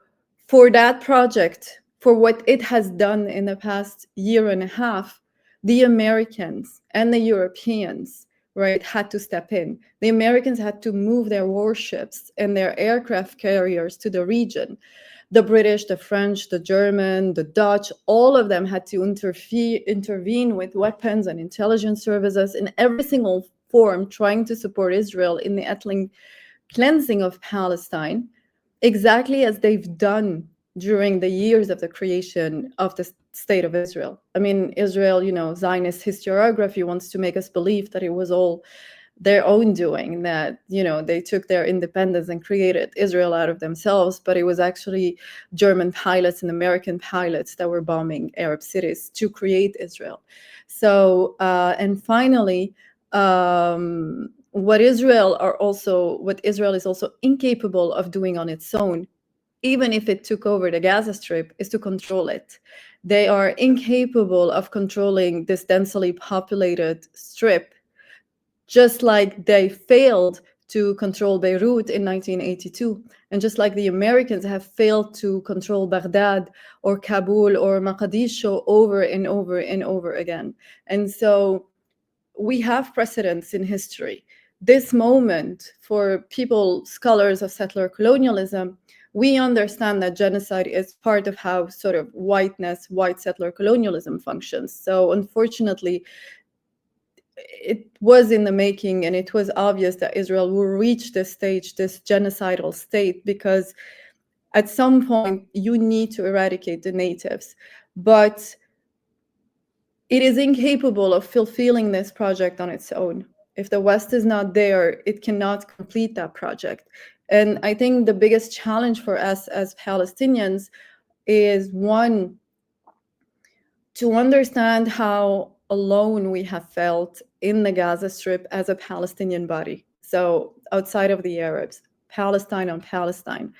for that project, for what it has done in the past year and a half, the Americans and the Europeans, right, had to step in. The Americans had to move their warships and their aircraft carriers to the region. The British, the French, the German, the Dutch, all of them had to intervene with weapons and intelligence services in every single form, trying to support Israel in the ethnic cleansing of Palestine, exactly as they've done during the years of the creation of the state of Israel. I mean, Israel, Zionist historiography wants to make us believe that it was all their own doing, that, they took their independence and created Israel out of themselves, but it was actually German pilots and American pilots that were bombing Arab cities to create Israel. So, and finally, what Israel is also incapable of doing on its own, even if it took over the Gaza Strip, is to control it. They are incapable of controlling this densely populated strip, just like they failed to control Beirut in 1982, and just like the Americans have failed to control Baghdad or Kabul or Mogadishu over and over and over again. And so we have precedents in history. This moment, for people, scholars of settler colonialism, we understand that genocide is part of how sort of white settler colonialism functions. So unfortunately, it was in the making, and it was obvious that Israel will reach this stage, this genocidal state, because at some point you need to eradicate the natives. But it is incapable of fulfilling this project on its own. If the West is not there, it cannot complete that project. And I think the biggest challenge for us as Palestinians is, one, to understand how alone we have felt in the Gaza Strip as a Palestinian body. So outside of the Arabs, Palestine on Palestine,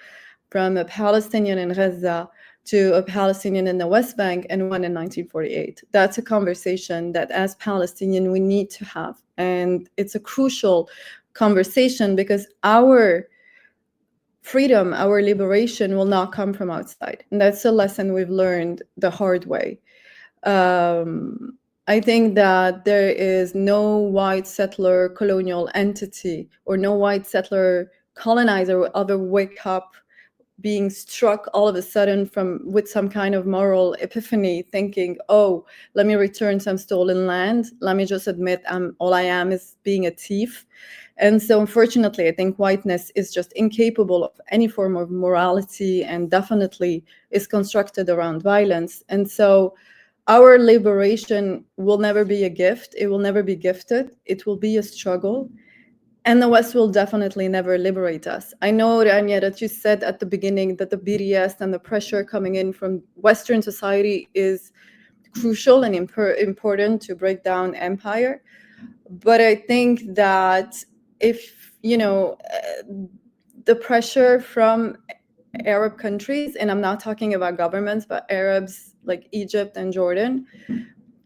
from a Palestinian in Gaza to a Palestinian in the West Bank, and one in 1948. That's a conversation that as Palestinian we need to have. And it's a crucial conversation, because our freedom, our liberation will not come from outside. And that's a lesson we've learned the hard way. I think that there is no white settler colonial entity or no white settler colonizer will ever wake up being struck all of a sudden with some kind of moral epiphany, thinking, oh, let me return some stolen land. Let me just admit all I am is being a thief. And so unfortunately, I think whiteness is just incapable of any form of morality, and definitely is constructed around violence. And so our liberation will never be a gift. It will never be gifted. It will be a struggle. And the West will definitely never liberate us. I know, Rania, that you said at the beginning that the BDS and the pressure coming in from Western society is crucial and important to break down empire. But I think that if, you know, the pressure from Arab countries, and I'm not talking about governments, but Arabs like Egypt and Jordan,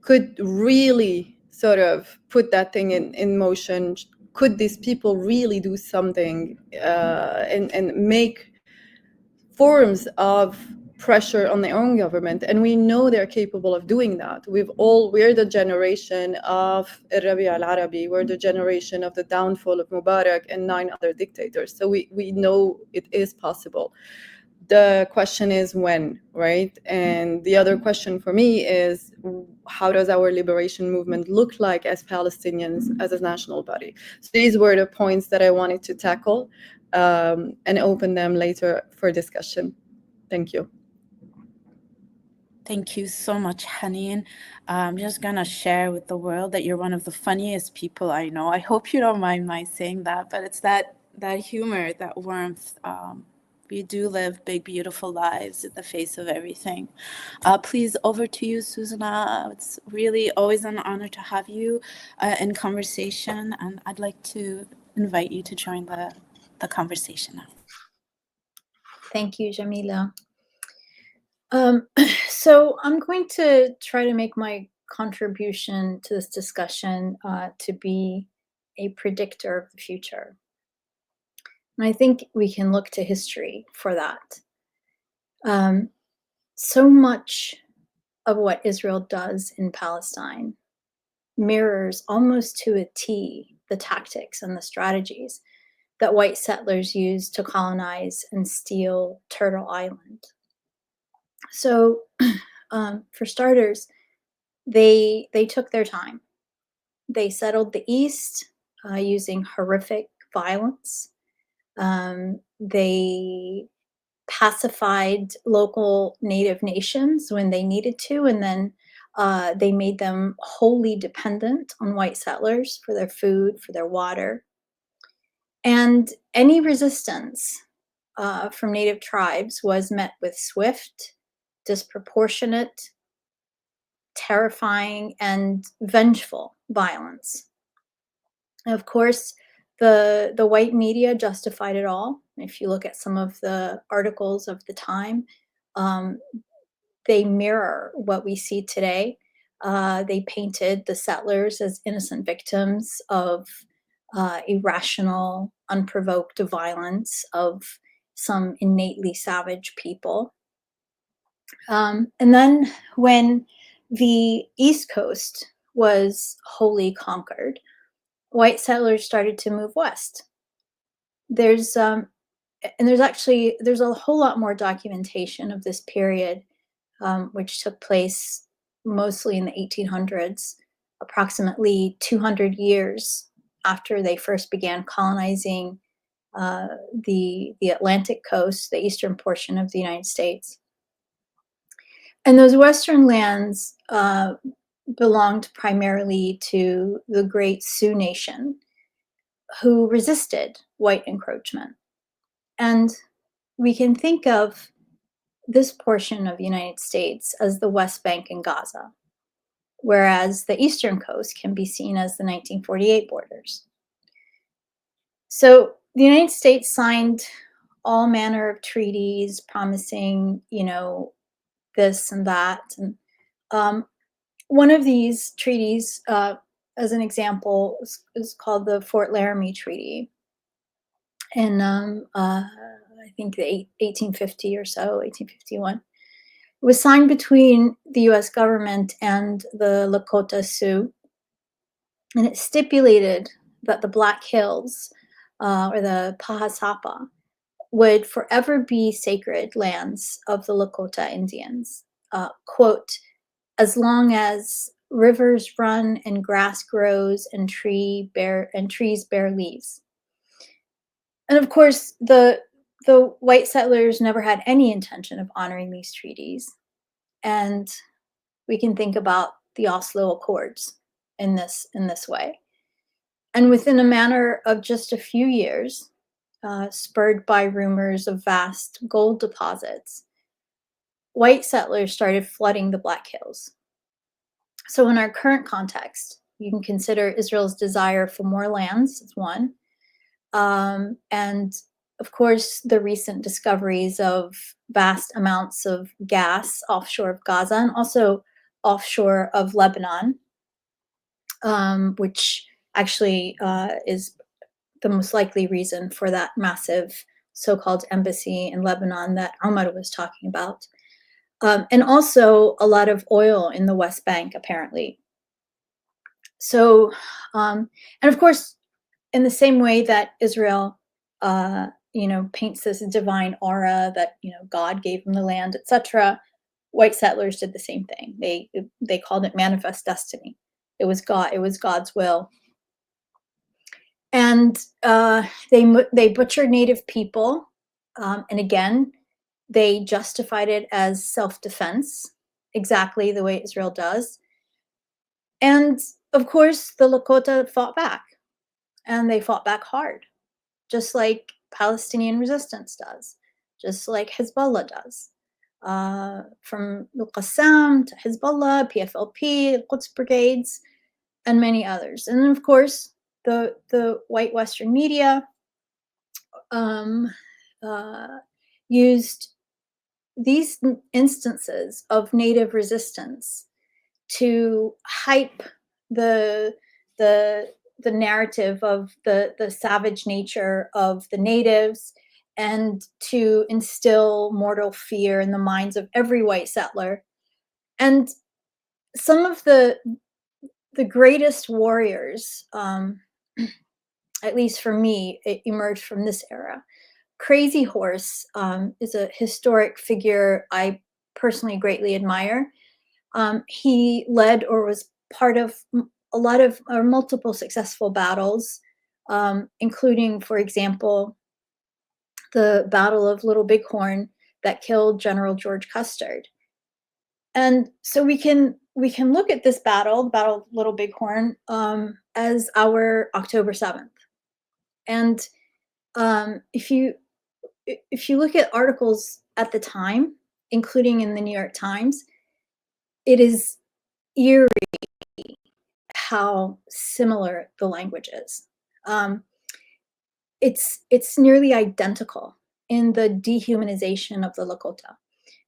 could really sort of put that thing in motion. Could these people really do something and make forms of pressure on their own government? And we know they're capable of doing that. We're the generation of Rabi al-Arabi, we're the generation of the downfall of Mubarak and 9 other dictators. So we know it is possible. The question is when, right? And the other question for me is, how does our liberation movement look like as Palestinians, as a national body? So these were the points that I wanted to tackle and open them later for discussion. Thank you. Thank you so much, Hanine. I'm just going to share with the world that you're one of the funniest people I know. I hope you don't mind my saying that, but it's that humor, that warmth. We do live big, beautiful lives in the face of everything. Please, over to you, Susanna. It's really always an honor to have you in conversation, and I'd like to invite you to join the conversation now. Thank you, Jamila. So I'm going to try to make my contribution to this discussion to be a predictor of the future. And I think we can look to history for that. So much of what Israel does in Palestine mirrors almost to a T the tactics and the strategies that white settlers used to colonize and steal Turtle Island. So for starters, they took their time. They settled the East using horrific violence. They pacified local native nations when they needed to, and then they made them wholly dependent on white settlers for their food, for their water. And any resistance from native tribes was met with swift, disproportionate, terrifying, and vengeful violence. And of course, the white media justified it all. If you look at some of the articles of the time, they mirror what we see today. They painted the settlers as innocent victims of irrational, unprovoked violence of some innately savage people. And then when the East Coast was wholly conquered, white settlers started to move west. There's a whole lot more documentation of this period, which took place mostly in the 1800s, approximately 200 years after they first began colonizing the Atlantic coast, the eastern portion of the United States. And those western lands belonged primarily to the great Sioux Nation, who resisted white encroachment. And we can think of this portion of the United States as the West Bank and Gaza, whereas the eastern coast can be seen as the 1948 borders. So the United States signed all manner of treaties promising, this and that. And one of these treaties, as an example, is called the Fort Laramie Treaty. In I think the 1850 or so, 1851. It was signed between the U.S. government and the Lakota Sioux, and it stipulated that the Black Hills, or the Pahasapa, would forever be sacred lands of the Lakota Indians. Quote, as long as rivers run and grass grows and trees bear leaves. And of course, the white settlers never had any intention of honoring these treaties. And we can think about the Oslo Accords in this way. And within a matter of just a few years, spurred by rumors of vast gold deposits, white settlers started flooding the Black Hills. So in our current context, you can consider Israel's desire for more lands as one. And of course, the recent discoveries of vast amounts of gas offshore of Gaza and also offshore of Lebanon, which actually is the most likely reason for that massive so-called embassy in Lebanon that Omar was talking about. And also a lot of oil in the West Bank, apparently. So, and of course, in the same way that Israel, paints this divine aura that, God gave them the land, etc., white settlers did the same thing. They called it manifest destiny. It was God. It was God's will. And they butchered Native people, and again, they justified it as self-defense, exactly the way Israel does. And of course, the Lakota fought back, and they fought back hard, just like Palestinian resistance does, just like Hezbollah does. From Al-Qassam to Hezbollah, PFLP, Quds brigades, and many others. And then, of course, the white Western media used these instances of Native resistance to hype the narrative of the savage nature of the natives and to instill mortal fear in the minds of every white settler. And some of the greatest warriors, at least for me, it emerged from this era. Crazy Horse is a historic figure I personally greatly admire. He led or was part of a lot of or multiple successful battles, including, for example, the Battle of Little Bighorn that killed General George Custard. And so we can look at this battle, the Battle of Little Bighorn, as our October 7th. And if you look at articles at the time, including in the New York Times, it is eerie how similar the language is. It's nearly identical in the dehumanization of the Lakota,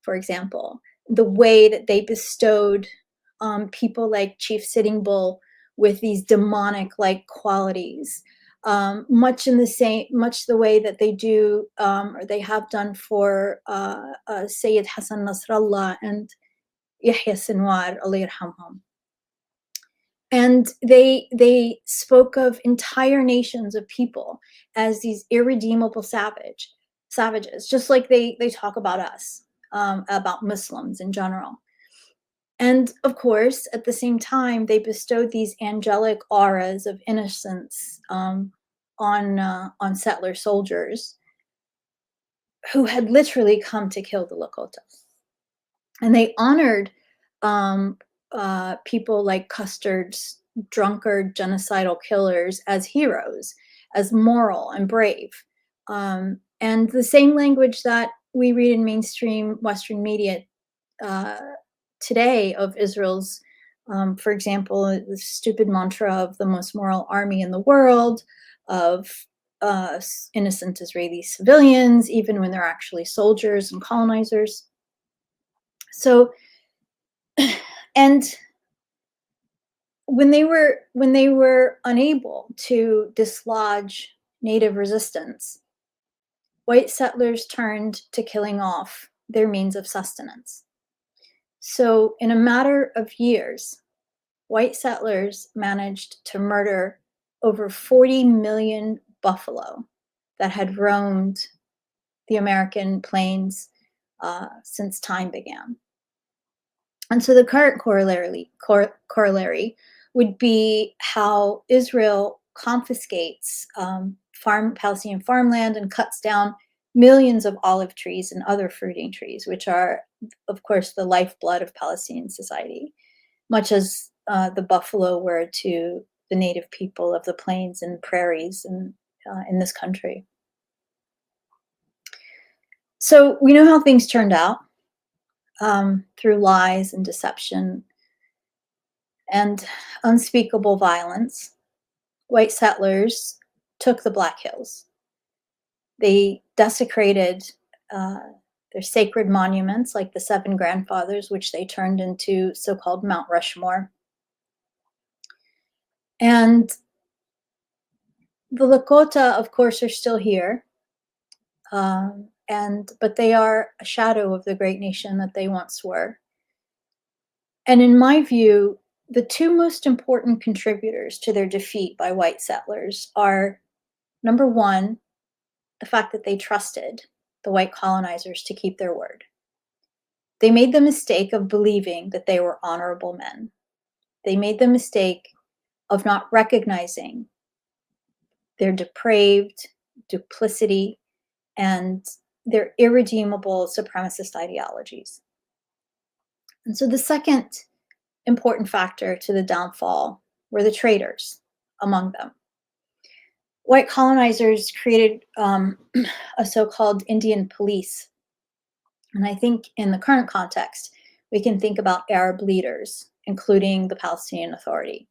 for example, the way that they bestowed people like Chief Sitting Bull with these demonic-like qualities, much the way that they do or they have done for Sayyid Hassan Nasrallah and Yahya Sinwar, Allah yarhamhum. And they spoke of entire nations of people as these irredeemable savages, just like they talk about us, about Muslims in general. And of course, at the same time, they bestowed these angelic auras of innocence on settler soldiers who had literally come to kill the Lakota. And they honored people like Custard's drunkard genocidal killers as heroes, as moral and brave. And the same language that we read in mainstream Western media today of Israel's, for example, the stupid mantra of the most moral army in the world, of innocent Israeli civilians, even when they're actually soldiers and colonizers. So, and when they were unable to dislodge Native resistance, white settlers turned to killing off their means of sustenance. So in a matter of years, white settlers managed to murder over 40 million buffalo that had roamed the American plains since time began. And so the current corollary would be how Israel confiscates Palestinian farmland and cuts down millions of olive trees and other fruiting trees, which are, of course, the lifeblood of Palestinian society, much as the buffalo were to the native people of the plains and prairies in this country. So we know how things turned out through lies and deception. and unspeakable violence, white settlers took the Black Hills. They desecrated their sacred monuments like the Seven Grandfathers, which they turned into so-called Mount Rushmore. And the Lakota, of course, are still here, but they are a shadow of the great nation that they once were. And in my view, the two most important contributors to their defeat by white settlers are, number one, the fact that they trusted the white colonizers to keep their word. They made the mistake of believing that they were honorable men. They made the mistake of not recognizing their depraved duplicity and their irredeemable supremacist ideologies. And so the second important factor to the downfall were the traitors among them. White colonizers created a so-called Indian police. And I think in the current context, we can think about Arab leaders, including the Palestinian Authority.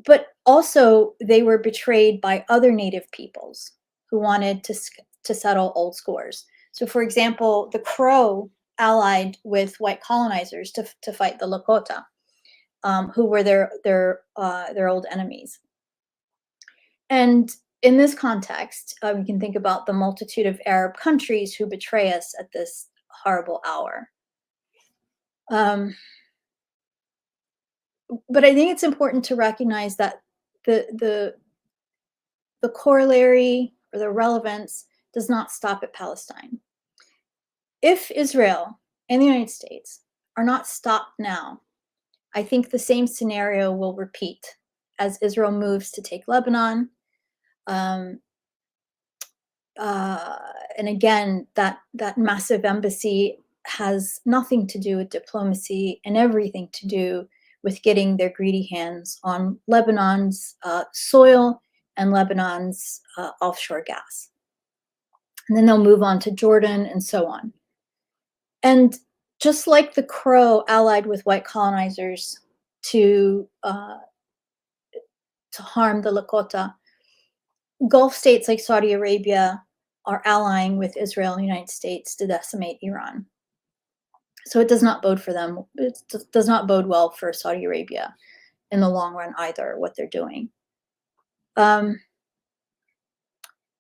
But also they were betrayed by other native peoples who wanted to settle old scores. So for example, the Crow allied with white colonizers to fight the Lakota, who were their old enemies. And in this context, we can think about the multitude of Arab countries who betray us at this horrible hour. But I think it's important to recognize that the corollary or the relevance does not stop at Palestine. If Israel and the United States are not stopped now, I think the same scenario will repeat as Israel moves to take Lebanon. And again, that massive embassy has nothing to do with diplomacy and everything to do with getting their greedy hands on Lebanon's soil and Lebanon's offshore gas. And then they'll move on to Jordan and so on. And just like the Crow allied with white colonizers to harm the Lakota, Gulf states like Saudi Arabia are allying with Israel and the United States to decimate Iran. So it does not bode for them. It does not bode well for Saudi Arabia in the long run either, what they're doing.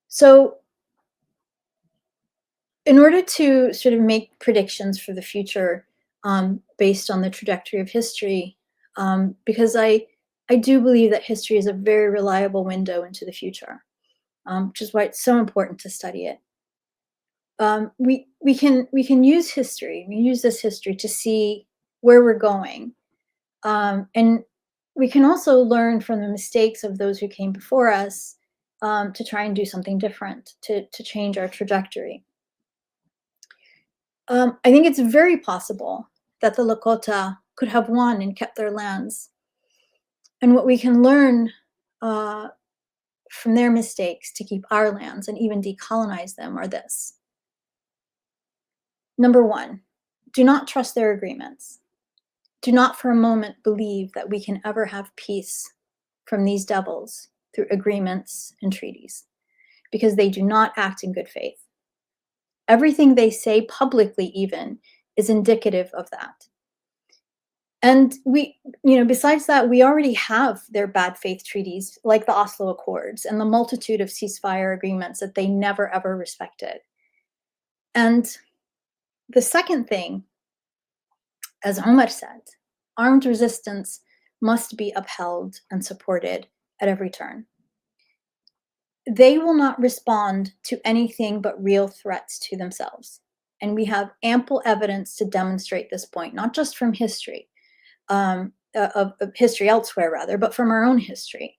So in order to sort of make predictions for the future based on the trajectory of history, because I do believe that history is a very reliable window into the future, which is why it's so important to study it. We can use history. We use this history to see where we're going, and we can also learn from the mistakes of those who came before us to try and do something different to change our trajectory. I think it's very possible that the Lakota could have won and kept their lands, and what we can learn from their mistakes to keep our lands and even decolonize them are this. Number one, do not trust their agreements. Do not for a moment believe that we can ever have peace from these devils through agreements and treaties, because they do not act in good faith. Everything they say publicly even is indicative of that. And besides that, we already have their bad faith treaties like the Oslo Accords and the multitude of ceasefire agreements that they never ever respected. And the second thing, as Omar said, armed resistance must be upheld and supported at every turn. They will not respond to anything but real threats to themselves. And we have ample evidence to demonstrate this point, not just from history, of history elsewhere rather, but from our own history,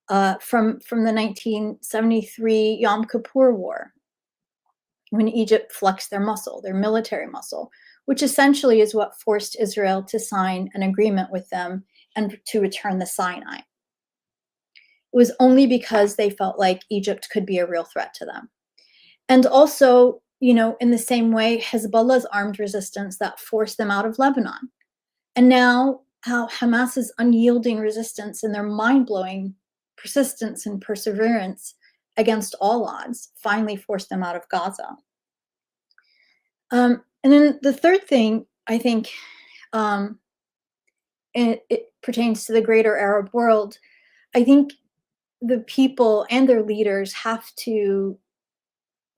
from the 1973 Yom Kippur War, when Egypt flexed their muscle, their military muscle, which essentially is what forced Israel to sign an agreement with them and to return the Sinai. It was only because they felt like Egypt could be a real threat to them. And also, in the same way, Hezbollah's armed resistance that forced them out of Lebanon. And now, how Hamas's unyielding resistance and their mind-blowing persistence and perseverance against all odds finally forced them out of Gaza. And then the third thing, I think, it pertains to the greater Arab world. I think the people and their leaders have to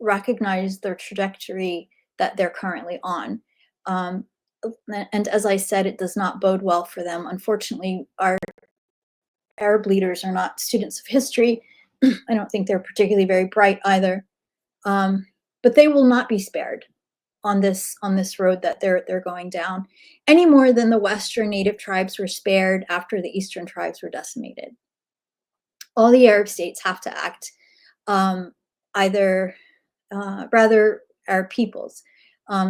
recognize their trajectory that they're currently on. And as I said, it does not bode well for them. Unfortunately, our Arab leaders are not students of history. I don't think they're particularly very bright either. But they will not be spared on this road that they're going down, any more than the Western native tribes were spared after the Eastern tribes were decimated. All the Arab states have to act rather Arab peoples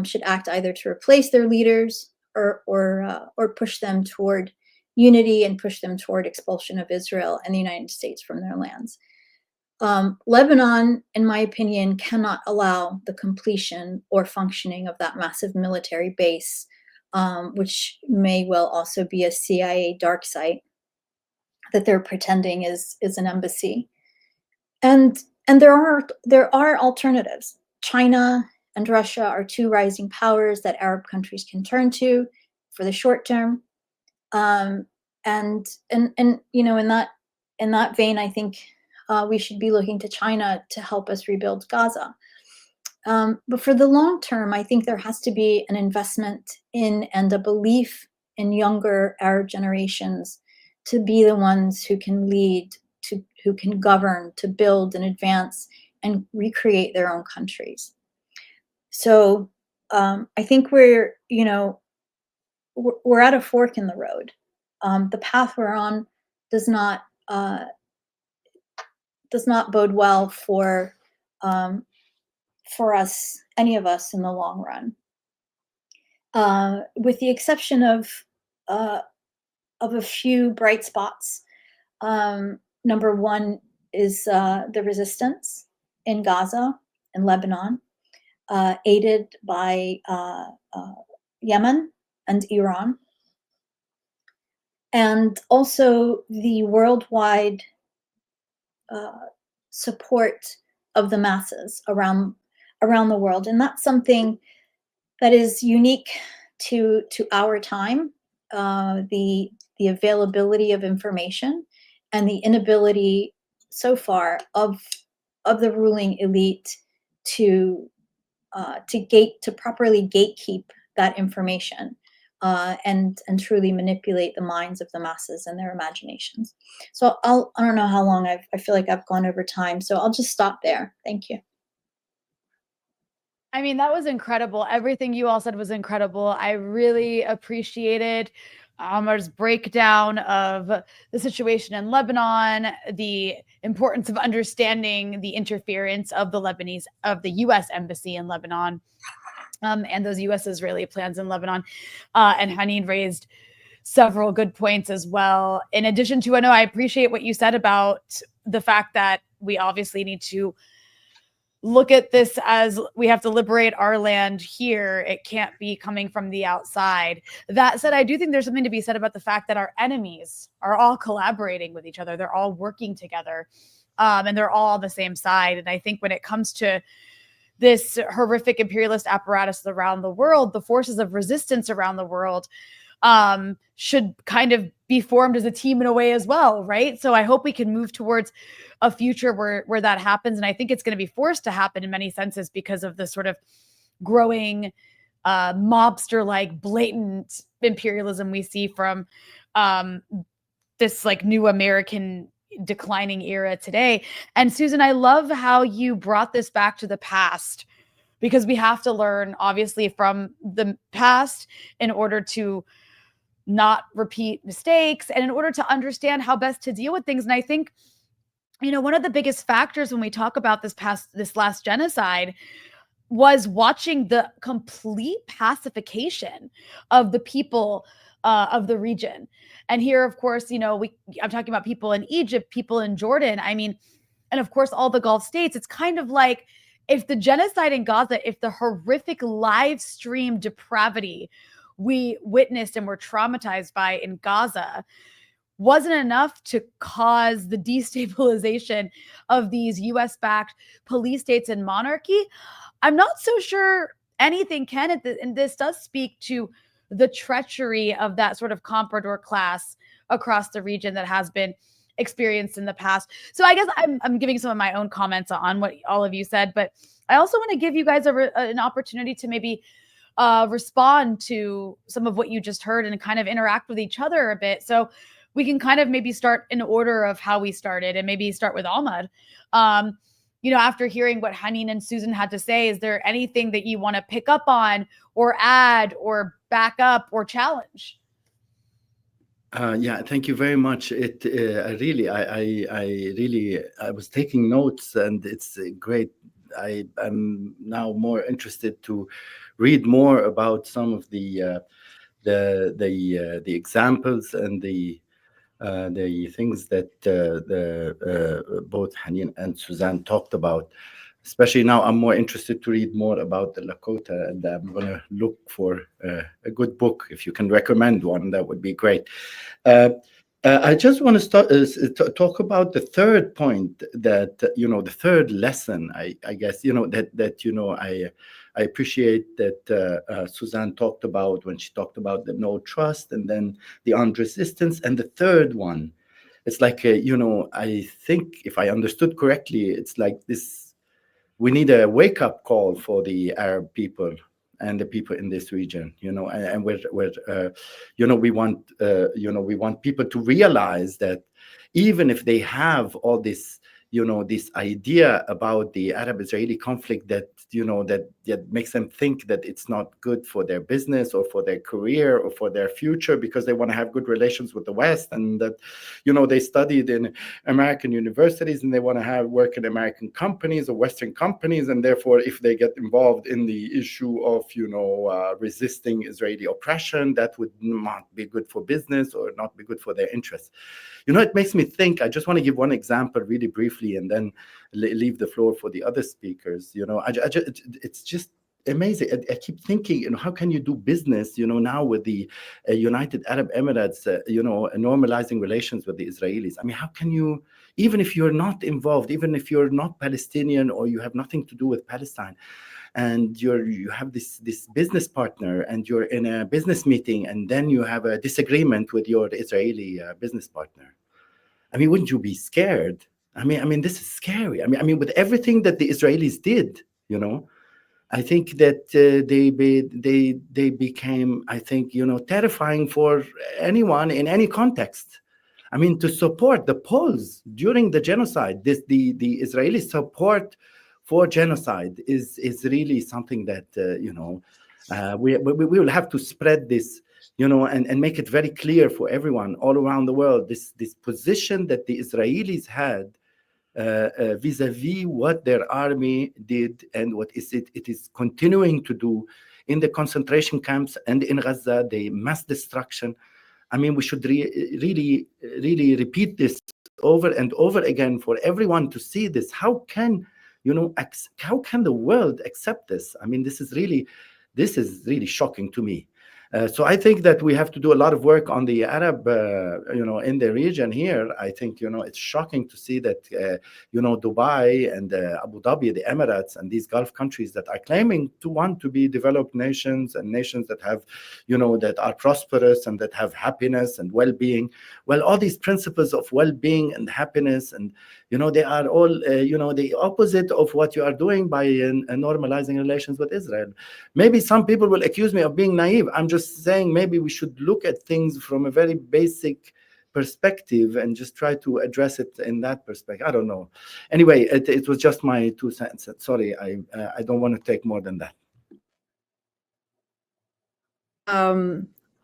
should act either to replace their leaders or push them toward unity and push them toward expulsion of Israel and the United States from their lands. Lebanon, in my opinion, cannot allow the completion or functioning of that massive military base, which may well also be a CIA dark site that they're pretending is an embassy. And there are alternatives. China and Russia are two rising powers that Arab countries can turn to for the short term. And you know, in that vein, I think we should be looking to China to help us rebuild Gaza. But for the long term, I think there has to be an investment in and a belief in younger Arab generations to be the ones who can lead, who can govern, to build and advance and recreate their own countries. So I think we're at a fork in the road. The path we're on does not bode well for us, any of us, in the long run. With the exception of a few bright spots. Number one is the resistance in Gaza and Lebanon, aided by Yemen and Iran. And also the worldwide support of the masses around the world. And that's something that is unique to our time, the availability of information and the inability so far of the ruling elite to properly gatekeep that information and truly manipulate the minds of the masses and their imaginations. So I don't know how long I feel like I've gone over time, so I'll just stop there. Thank you. I mean, that was incredible. Everything you all said was incredible. I really appreciated Omar's breakdown of the situation in Lebanon, the importance of understanding the interference of the U.S. embassy in Lebanon, and those U.S.-Israeli plans in Lebanon. And Hanine raised several good points as well. In addition to, I appreciate what you said about the fact that we obviously need to look at this as we have to liberate our land here. It can't be coming from the outside. That said, I do think there's something to be said about the fact that our enemies are all collaborating with each other. They're all working together, and they're all on the same side. And I think when it comes to this horrific imperialist apparatus around the world, the forces of resistance around the world should kind of be formed as a team in a way as well, right? So I hope we can move towards a future where that happens. And I think it's going to be forced to happen in many senses because of the sort of growing mobster-like blatant imperialism we see from this like new American declining era today. And Susan, I love how you brought this back to the past, because we have to learn obviously from the past in order to not repeat mistakes and in order to understand how best to deal with things. And I think, one of the biggest factors when we talk about this last genocide was watching the complete pacification of the people of the region. And here, of course, I'm talking about people in Egypt, people in Jordan. I mean, and of course, all the Gulf states. It's kind of like if the genocide in Gaza, if the horrific live stream depravity we witnessed and were traumatized by in Gaza wasn't enough to cause the destabilization of these US-backed police states and monarchy, I'm not so sure anything can. And this does speak to the treachery of that sort of comprador class across the region that has been experienced in the past. So I guess I'm giving some of my own comments on what all of you said, but I also want to give you guys an opportunity to maybe respond to some of what you just heard and kind of interact with each other a bit. So we can kind of maybe start in order of how we started and maybe start with Ahmad. After hearing what Hanine and Susan had to say, is there anything that you want to pick up on or add or back up or challenge? Yeah, thank you very much. I was taking notes, and it's great. I'm now more interested to read more about some of the examples and the things that both Hanine and Suzanne talked about. Especially now, I'm more interested to read more about the Lakota, and I'm going to look for a good book. If you can recommend one, that would be great. I just want to start talk about the third point, that the third lesson. I guess I appreciate that Suzanne talked about when she talked about the no trust and then the armed resistance, and the third one. It's like I think if I understood correctly, it's like this. We need a wake-up call for the Arab people and the people in this region, and we want people to realize that even if they have all this, this idea about the Arab-Israeli conflict that makes them think that it's not good for their business or for their career or for their future because they want to have good relations with the West, and that, they studied in American universities and they want to work in American companies or Western companies, and therefore if they get involved in the issue of, resisting Israeli oppression, that would not be good for business or not be good for their interests. It makes me think. I just want to give one example really briefly and then leave the floor for the other speakers. It's just amazing. I keep thinking, how can you do business, now with the United Arab Emirates, normalizing relations with the Israelis? I mean, how can you, even if you're not involved, even if you're not Palestinian or you have nothing to do with Palestine, and you have this business partner and you're in a business meeting and then you have a disagreement with your Israeli business partner. I mean, wouldn't you be scared? I mean, this is scary. I mean, with everything that the Israelis did, I think that they became, I think, terrifying for anyone in any context. I mean, to support the Poles during the genocide, the Israeli support for genocide is really something that we will have to spread this, and make it very clear for everyone all around the world, this position that the Israelis had vis-a-vis what their army did and what it is continuing to do in the concentration camps and in Gaza, the mass destruction. I mean, we should really repeat this over and over again for everyone to see this. How can the world accept this? I mean, this is really shocking to me. So I think that we have to do a lot of work on the Arab, in the region here. I think, it's shocking to see that, Dubai and Abu Dhabi, the Emirates, and these Gulf countries that are claiming to want to be developed nations and nations that have, that are prosperous and that have happiness and well-being. Well, all these principles of well-being and happiness, and, they are all, the opposite of what you are doing by normalizing relations with Israel. Maybe some people will accuse me of being naive. I'm just saying maybe we should look at things from a very basic perspective and just try to address it in that perspective. I don't know. Anyway, it was just my 2 cents. Sorry, I don't want to take more than that.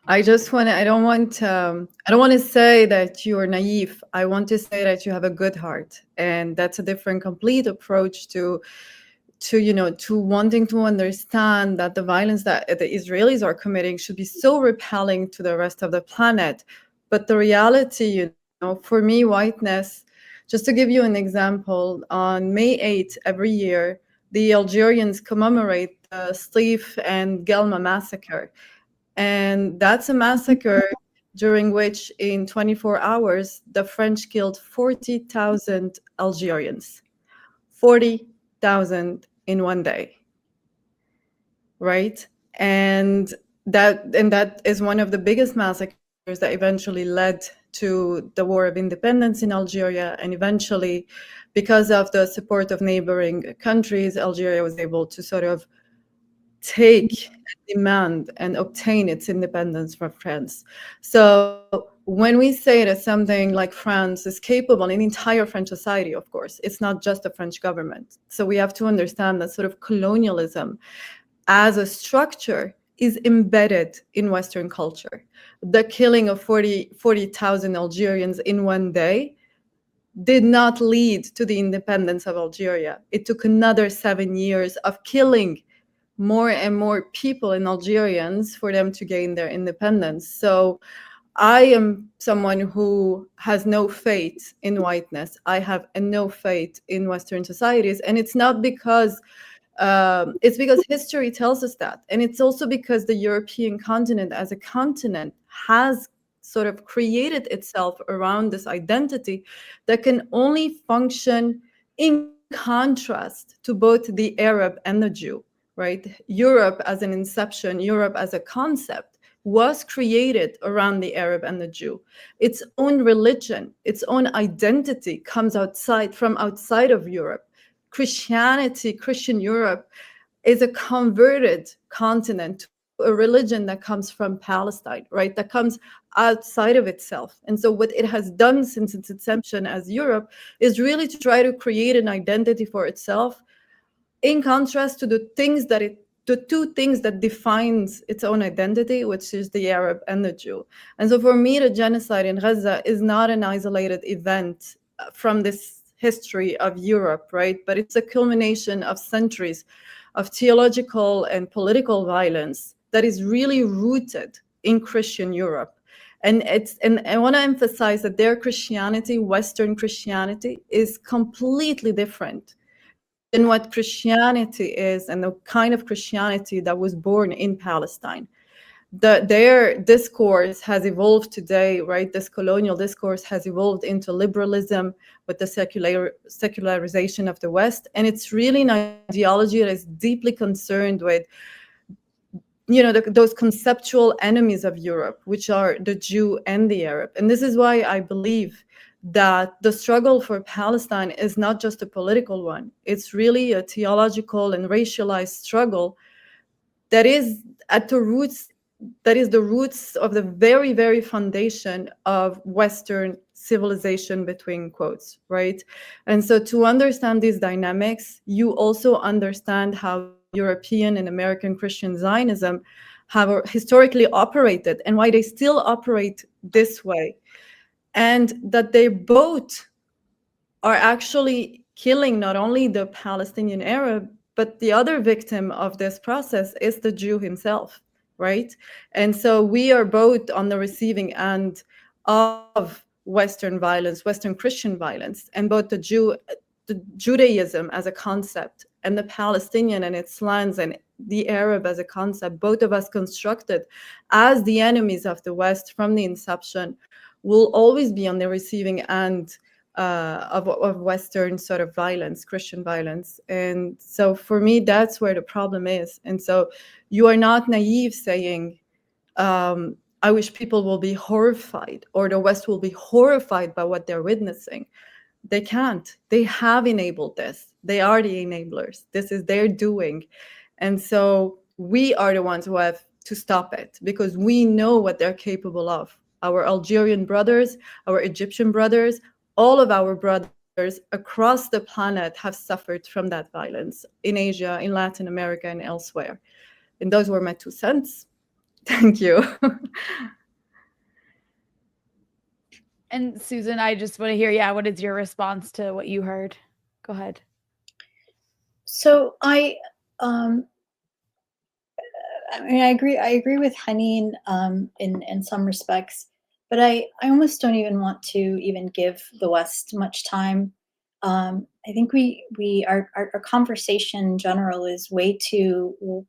I don't want to say that you're naive. I want to say that you have a good heart, and that's a different, complete approach to wanting to understand that the violence that the Israelis are committing should be so repelling to the rest of the planet. But the reality, for me, whiteness, just to give you an example, on May 8th every year, the Algerians commemorate the Stif and Gelma massacre. And that's a massacre during which in 24 hours, the French killed 40,000 Algerians. 40,000 in one day, right? And that is one of the biggest massacres that eventually led to the War of Independence in Algeria. And eventually, because of the support of neighboring countries, Algeria was able to sort of take, demand, and obtain its independence from France. So when we say that something like France is capable, in the entire French society, of course, it's not just the French government. So we have to understand that sort of colonialism as a structure is embedded in Western culture. The killing of 40,000 Algerians in one day did not lead to the independence of Algeria. It took another 7 years of killing more and more people and Algerians for them to gain their independence. So I am someone who has no faith in whiteness. I have no faith in Western societies. And it's not because, it's because history tells us that. And it's also because the European continent as a continent has sort of created itself around this identity that can only function in contrast to both the Arab and the Jew. Right? Europe as an inception, Europe as a concept was created around the Arab and the Jew. Its own religion, its own identity comes from outside of Europe. Christianity, Christian Europe is a converted continent to a religion that comes from Palestine, right? That comes outside of itself. And so what it has done since its inception as Europe is really to try to create an identity for itself in contrast to the two things that defines its own identity, which is the Arab and the Jew. And so for me, the genocide in Gaza is not an isolated event from this history of Europe, right? But it's a culmination of centuries of theological and political violence that is really rooted in Christian Europe. And I want to emphasize that their Christianity, Western Christianity, is completely different than what Christianity is and the kind of Christianity that was born in Palestine. Their discourse has evolved today, right? This colonial discourse has evolved into liberalism with the secularization of the West. And it's really an ideology that is deeply concerned with, those conceptual enemies of Europe, which are the Jew and the Arab. And this is why I believe that the struggle for Palestine is not just a political one. It's really a theological and racialized struggle that is at the roots, that is the roots of the very, very foundation of Western civilization, between quotes, right? And so to understand these dynamics, you also understand how European and American Christian Zionism have historically operated and why they still operate this way. And that they both are actually killing not only the Palestinian Arab, but the other victim of this process is the Jew himself, right? And so we are both on the receiving end of Western violence, Western Christian violence, and both the Judaism as a concept and the Palestinian and its lands and the Arab as a concept, both of us constructed as the enemies of the West from the inception, will always be on the receiving end of Western sort of violence, Christian violence. And so for me, that's where the problem is. And so you are not naive saying, I wish people will be horrified or the West will be horrified by what they're witnessing. They can't. They have enabled this. They are the enablers. This is their doing. And so we are the ones who have to stop it because we know what they're capable of. Our Algerian brothers, our Egyptian brothers, all of our brothers across the planet have suffered from that violence in Asia, in Latin America, and elsewhere. And those were my 2 cents. Thank you. And Susan, I just want to hear, what is your response to what you heard? Go ahead. So I agree with Hanine in some respects, but I almost don't even want to even give the West much time. I think our conversation in general is way too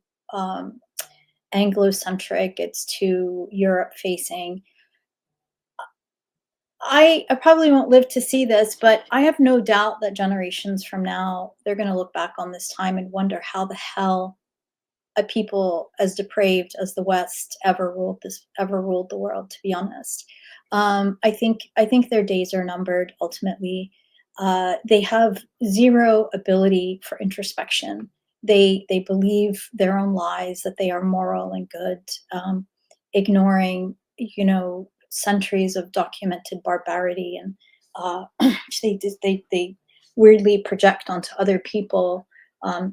Anglo-centric, it's too Europe-facing. I probably won't live to see this, but I have no doubt that generations from now, they're going to look back on this time and wonder how the hell a people as depraved as the West ever ruled the world, to be honest. I think their days are numbered ultimately. They have zero ability for introspection. They believe their own lies, that they are moral and good, ignoring, centuries of documented barbarity, and they weirdly project onto other people,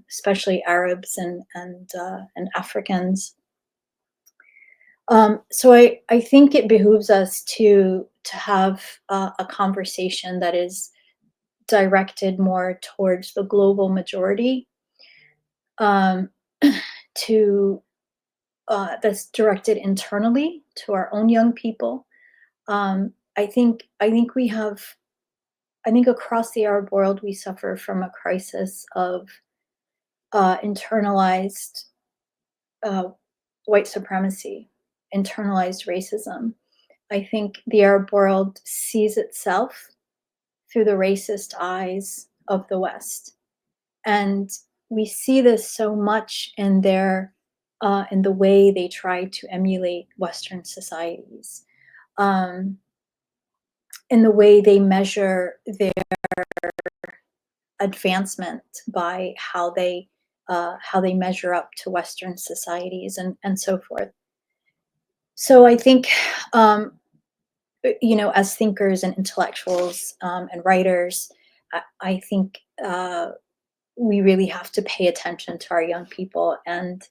especially Arabs and Africans. So I think it behooves us to have a conversation that is directed more towards the global majority, to that's directed internally to our own young people. I think across the Arab world we suffer from a crisis of internalized white supremacy, internalized racism. I think the Arab world sees itself through the racist eyes of the West, and we see this so much in in the way they try to emulate Western societies, in the way they measure their advancement by how they measure up to Western societies, and so forth. So I think, as thinkers and intellectuals, and writers, I think we really have to pay attention to our young people, and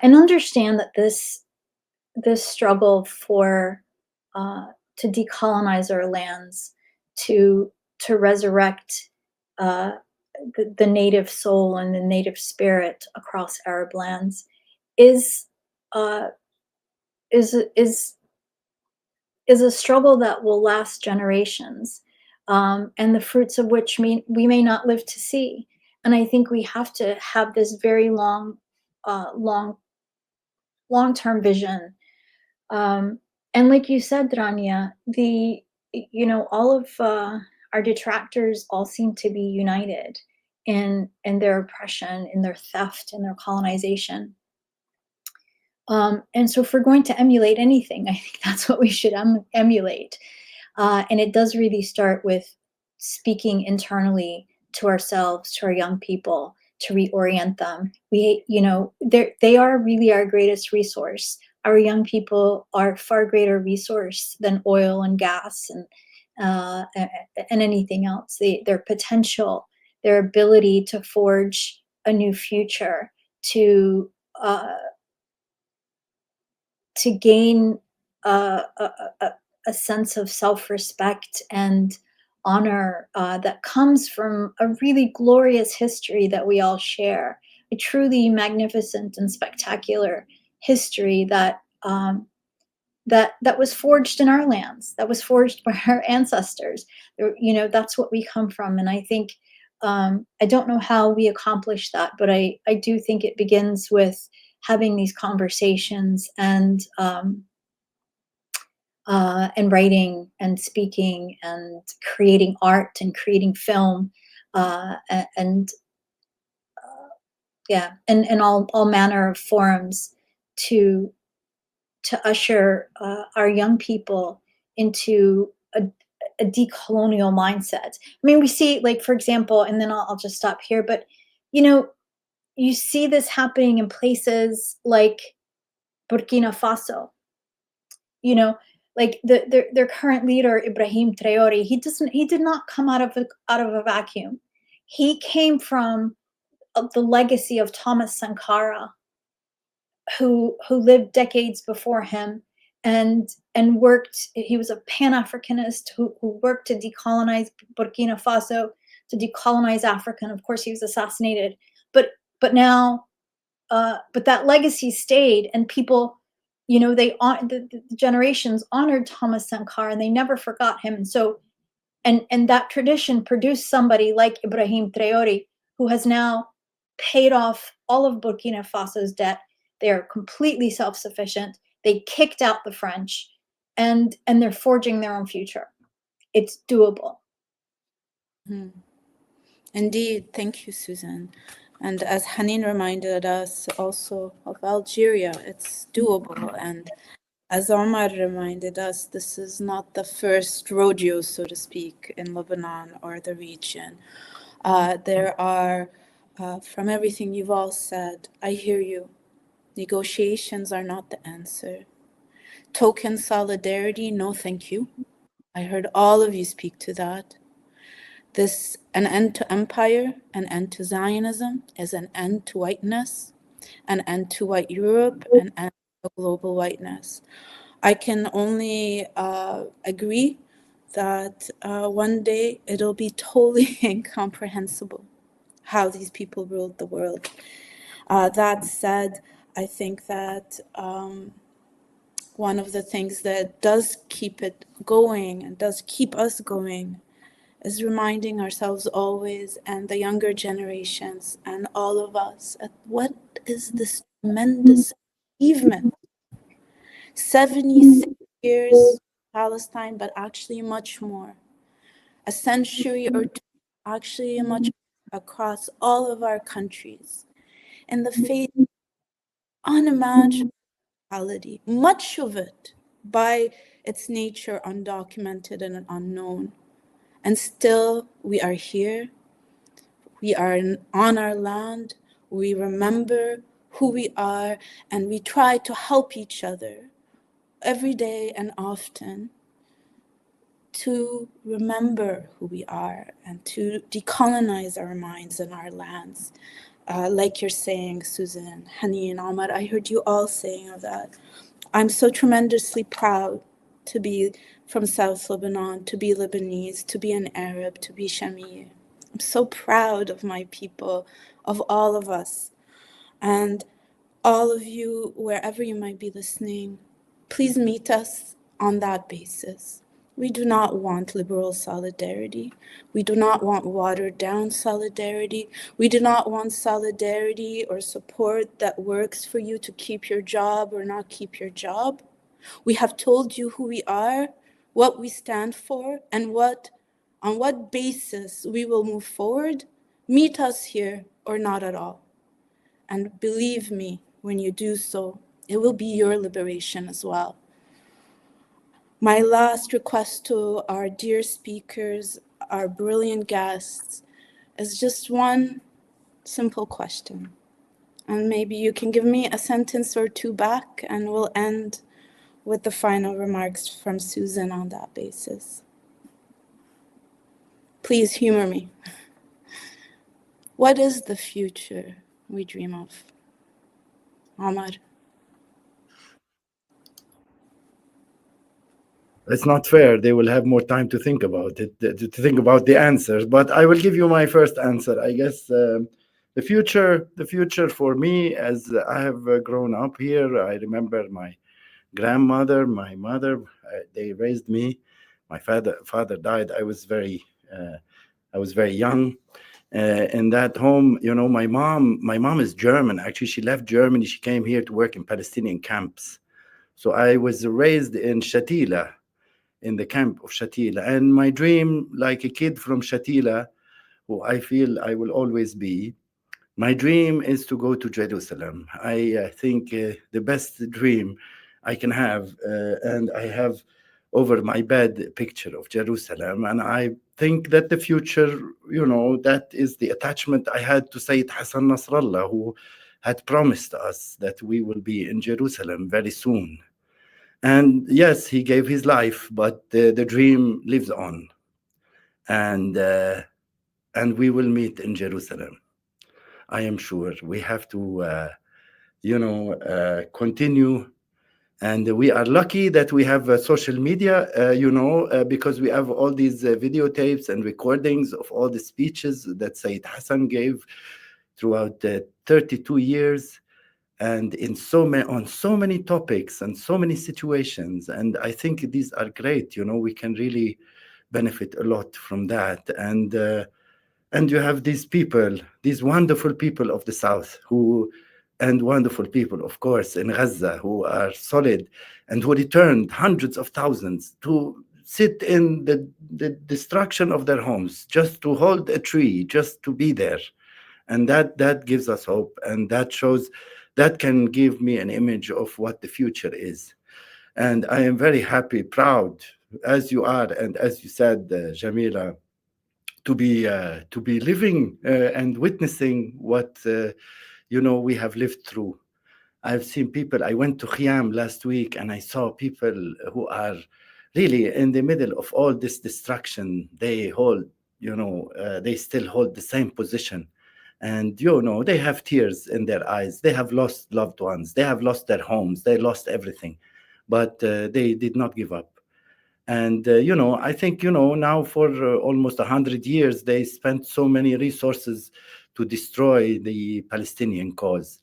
understand that this struggle for to decolonize our lands, to resurrect the native soul and the native spirit across Arab lands is a struggle that will last generations, and the fruits of which we may not live to see. And I think we have to have this very long-term vision. And like you said, Rania, all of our detractors all seem to be united in their oppression, in their theft, in their colonization. And so if we're going to emulate anything, I think that's what we should emulate. And it does really start with speaking internally to ourselves, to our young people, to reorient them. They are really our greatest resource. Our young people are far greater resource than oil and gas and anything else. Their potential, their ability to forge a new future, to gain a sense of self-respect and honor that comes from a really glorious history that we all share, a truly magnificent and spectacular history that was forged in our lands, that was forged by our ancestors. That's what we come from. And I think, I don't know how we accomplish that, but I do think it begins with having these conversations and writing and speaking and creating art and creating film, and all manner of forums to usher our young people into a decolonial mindset. I mean, we see, like, for example, and then I'll just stop here, but you see this happening in places like Burkina Faso. Like their current leader, Ibrahim Traore, he did not come out of a vacuum. He came from the legacy of Thomas Sankara, who lived decades before him and worked. He was a Pan-Africanist who worked to decolonize Burkina Faso, to decolonize Africa. And of course, he was assassinated. But now, but that legacy stayed, and people, the generations honored Thomas Sankara, and they never forgot him. And so, and that tradition produced somebody like Ibrahim Traore, who has now paid off all of Burkina Faso's debt, They are completely self-sufficient. They kicked out the French, and they're forging their own future. It's doable. Indeed. Thank you, Susan. And as Hanine reminded us also of Algeria, it's doable. And as Omar reminded us, this is not the first rodeo, so to speak, in Lebanon or the region. There are, from everything you've all said, I hear you. Negotiations are not the answer. Token solidarity, no thank you. I heard all of you speak to that. This, an end to empire, an end to Zionism, is an end to whiteness, an end to white Europe, an end to global whiteness. I can only agree that one day it'll be totally incomprehensible how these people ruled the world. That said, I think that one of the things that does keep it going and does keep us going is reminding ourselves always, and the younger generations and all of us, what is this tremendous achievement? 76 years Palestine, but actually much more. A century or two, actually much more, across all of our countries. In the face of unimaginable reality, much of it by its nature undocumented and unknown. And still we are here. We are on our land. We remember who we are, and we try to help each other every day and often to remember who we are and to decolonize our minds and our lands. Like you're saying, Susan, Hanine, Omar, I heard you all saying that. I'm so tremendously proud to be from South Lebanon, to be Lebanese, to be an Arab, to be Shamir. I'm so proud of my people, of all of us. And all of you, wherever you might be listening, please meet us on that basis. We do not want liberal solidarity. We do not want watered down solidarity. We do not want solidarity or support that works for you to keep your job or not keep your job. We have told you who we are, what we stand for, and on what basis we will move forward. Meet us here or not at all. And believe me, when you do so, it will be your liberation as well. My last request to our dear speakers, our brilliant guests, is just one simple question. And maybe you can give me a sentence or two back, and we'll end with the final remarks from Susan on that basis. Please humor me. What is the future we dream of? Omar? It's not fair. They will have more time to think about it, to think about the answers. But I will give you my first answer. I guess the future for me, as I have grown up here, I remember my grandmother, my mother, they raised me. My father died. I was very young. In that home, my mom is German. Actually, she left Germany. She came here to work in Palestinian camps. So I was raised in Shatila, in the camp of Shatila. And my dream, like a kid from Shatila, who I feel I will always be, my dream is to go to Jerusalem. I think the best dream I can have, and I have over my bed a picture of Jerusalem. And I think that the future, that is the attachment I had to Sayyid Hassan Nasrallah, who had promised us that we will be in Jerusalem very soon. And yes, he gave his life, but the dream lives on. And we will meet in Jerusalem. I am sure. We have to, continue. And we are lucky that we have social media, because we have all these videotapes and recordings of all the speeches that Sayyid Hassan gave throughout 32 years. And on so many topics and so many situations. And I think these are great. We can really benefit a lot from that. And you have these people, these wonderful people of the South who and wonderful people, of course, in Gaza who are solid and who returned hundreds of thousands to sit in the destruction of their homes, just to hold a tree, just to be there. And that gives us hope, and that can give me an image of what the future is. And I am very happy, proud, as you are, and as you said, Jamila, to be living and witnessing what we have lived through. I've seen people. I went to Khiam last week, and I saw people who are really in the middle of all this destruction. They hold, they still hold the same position. And, they have tears in their eyes. They have lost loved ones. They have lost their homes. They lost everything. But they did not give up. And, I think, now for almost 100 years, they spent so many resources to destroy the Palestinian cause.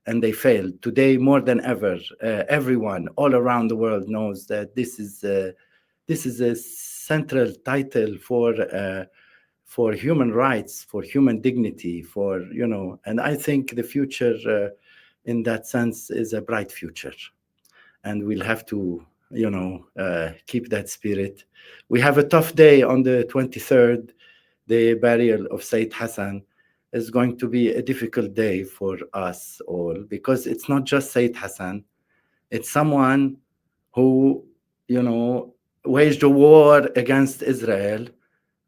And they failed. Today, more than ever, everyone all around the world knows that this is a central title for human rights, for human dignity, and I think the future in that sense is a bright future. And we'll have to, keep that spirit. We have a tough day on the 23rd, the burial of Sayyid Hassan is going to be a difficult day for us all, because it's not just Sayyid Hassan, it's someone who, waged a war against Israel,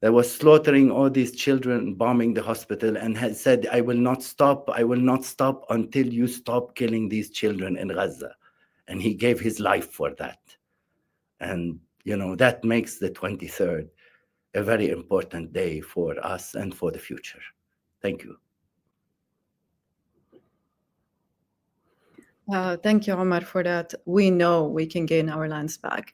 that was slaughtering all these children, bombing the hospital, and had said, I will not stop until you stop killing these children in Gaza. And he gave his life for that. And, that makes the 23rd a very important day for us and for the future. Thank you. Thank you, Omar, for that. We know we can gain our lands back.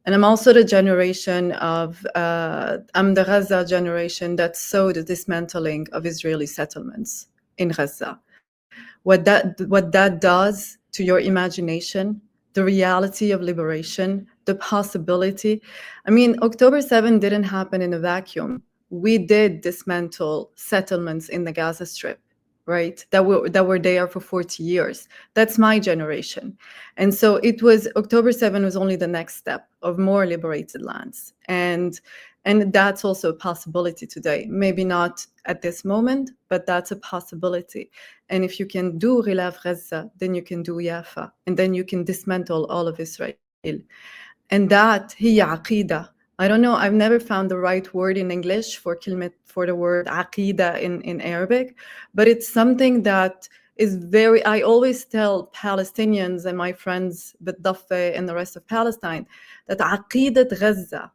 And I'm also the generation of, I'm the Gaza generation that saw the dismantling of Israeli settlements in Gaza. What that does to your imagination, the reality of liberation, the possibility. I mean, October 7 didn't happen in a vacuum. We did dismantle settlements in the Gaza Strip, right? That were there for 40 years. That's my generation. And so it was, October 7 was only the next step of more liberated lands. And that's also a possibility today. Maybe not at this moment, but that's a possibility. And if you can do Ghilaf Gaza, then you can do Yafa, and then you can dismantle all of Israel. And that, hiya aqida. I don't know, I've never found the right word in English for the word aqida in Arabic, but it's something that is very, I always tell Palestinians and my friends, B'Daffe and the rest of Palestine, that aqidat Gaza,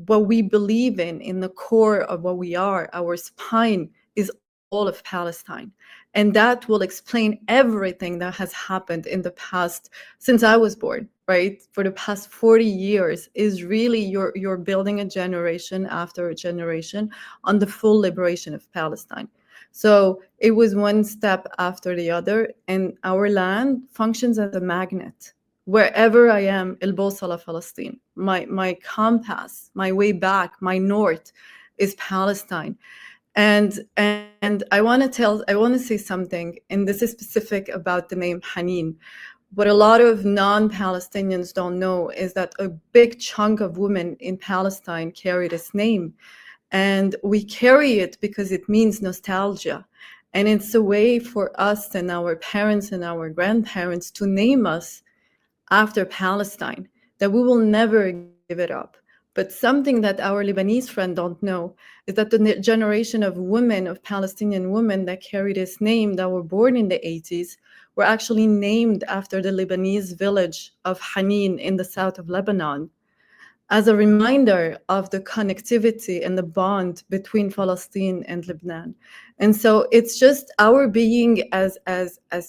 what we believe in the core of what we are, our spine, is all of Palestine. And that will explain everything that has happened in the past, since I was born, right? For the past 40 years is really you're building a generation after a generation on the full liberation of Palestine. So it was one step after the other, and our land functions as a magnet. Wherever I am, El-Bosala, Palestine, my compass, my way back, my north is Palestine. And I want to say something, and this is specific about the name Hanine. What a lot of non-Palestinians don't know is that a big chunk of women in Palestine carry this name. And we carry it because it means nostalgia. And it's a way for us and our parents and our grandparents to name us after Palestine, that we will never give it up. But something that our Lebanese friend don't know is that the generation of women, of Palestinian women that carry this name, that were born in the 80s, were actually named after the Lebanese village of Hanine in the south of Lebanon, as a reminder of the connectivity and the bond between Palestine and Lebanon. And so it's just our being as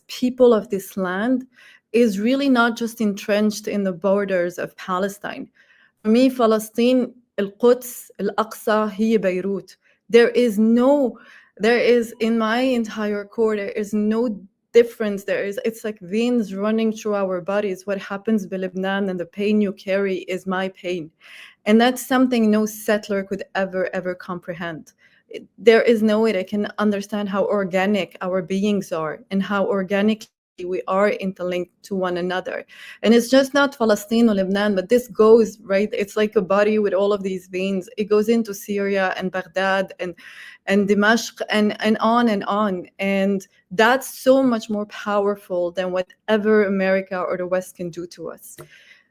people of this land is really not just entrenched in the borders of Palestine. For me, Palestine, Al-Quds, Al-Aqsa, hiya Beirut. There is in my entire core, there is no difference. It's like veins running through our bodies. What happens in Lebanon and the pain you carry is my pain. And that's something no settler could ever comprehend. There is no way they can understand how organic our beings are and how organically we are interlinked to one another. And it's just not Palestine or Lebanon, but this goes, right? It's like a body with all of these veins. It goes into Syria and Baghdad and Dimashq and on and on. And that's so much more powerful than whatever America or the West can do to us.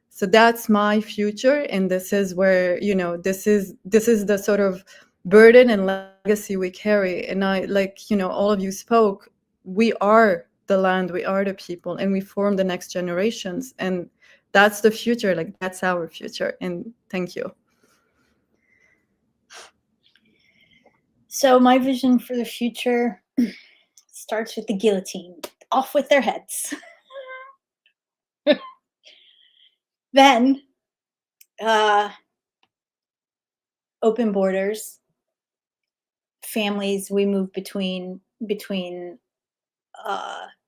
So that's my future. And this is where, you know, this is the sort of burden and legacy we carry. And I, like, you know, all of you spoke, we are the land, we are the people, and we form the next generations. And that's the future, like that's our future. And thank you. So my vision for the future starts with the guillotine, off with their heads. Then open borders, families, we move between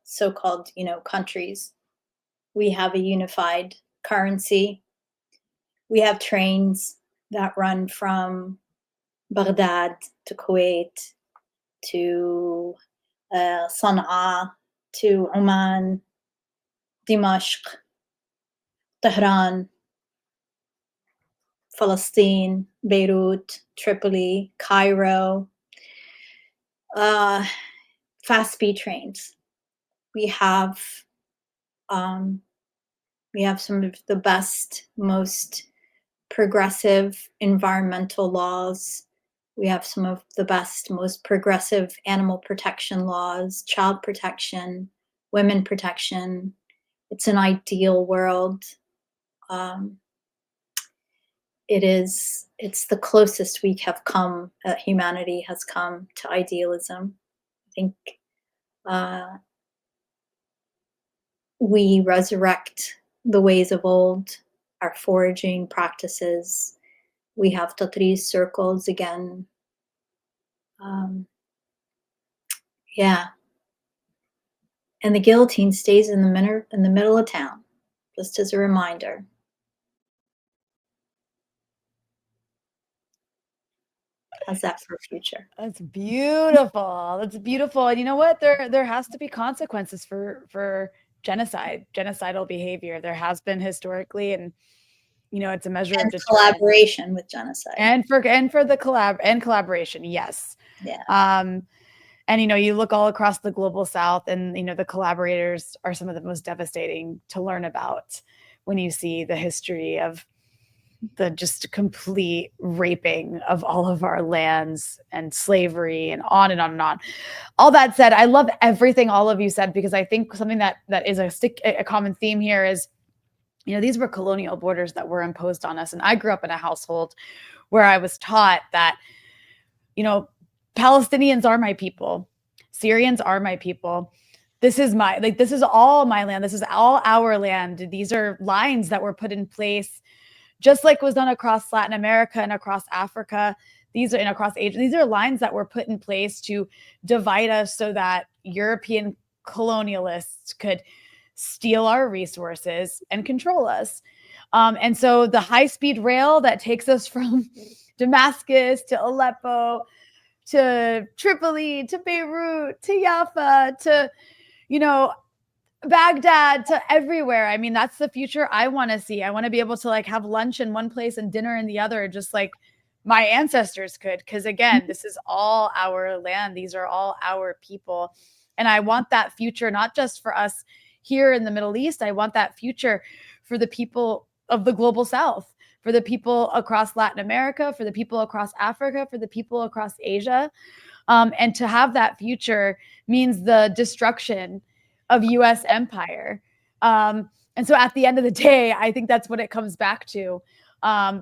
so-called, you know, countries. We have a unified currency. We have trains that run from Baghdad to Kuwait to Sana'a to Oman, Dimashq, Tehran, Palestine, Beirut, Tripoli, Cairo, fast speed trains. We have some of the best, most progressive environmental laws. We have some of the best, most progressive animal protection laws, child protection, women protection. It's an ideal world. It's the closest we have come, humanity has come to idealism. I think we resurrect the ways of old, our foraging practices. We have Tatriz circles again. Yeah. And the guillotine stays in the middle of town, just as a reminder. How's that for future? That's beautiful. That's beautiful. And you know what? There has to be consequences for genocidal behavior. There has been historically, and you know, it's a measure of collaboration with genocide. And for the collaboration, yes. Yeah. And you know, you look all across the global South, and you know, the collaborators are some of the most devastating to learn about when you see the history of the just complete raping of all of our lands and slavery and on and on and on. All that said, I love everything all of you said, because I think something that is a common theme here is, you know, these were colonial borders that were imposed on us. And I grew up in a household where I was taught that, you know, Palestinians are my people. Syrians are my people. This is all my land. This is all our land. These are lines that were put in place, just like was done across Latin America and across Africa. And across Asia. These are lines that were put in place to divide us so that European colonialists could steal our resources and control us. And so the high-speed rail that takes us from Damascus to Aleppo to Tripoli to Beirut to Jaffa to, you know, Baghdad to everywhere. I mean, that's the future I want to see. I want to be able to like have lunch in one place and dinner in the other, just like my ancestors could. Because again, this is all our land. These are all our people. And I want that future, not just for us here in the Middle East. I want that future for the people of the global South, for the people across Latin America, for the people across Africa, for the people across Asia. And to have that future means the destruction of U.S. empire. And so at the end of the day, I think that's what it comes back to,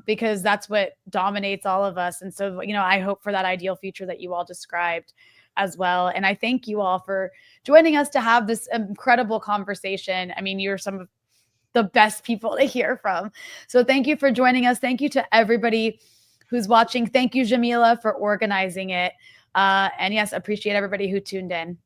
because that's what dominates all of us. And so, you know, I hope for that ideal future that you all described as well. And I thank you all for joining us to have this incredible conversation. I mean, you're some of the best people to hear from. So thank you for joining us. Thank you to everybody who's watching. Thank you, Jamila, for organizing it. And yes, appreciate everybody who tuned in.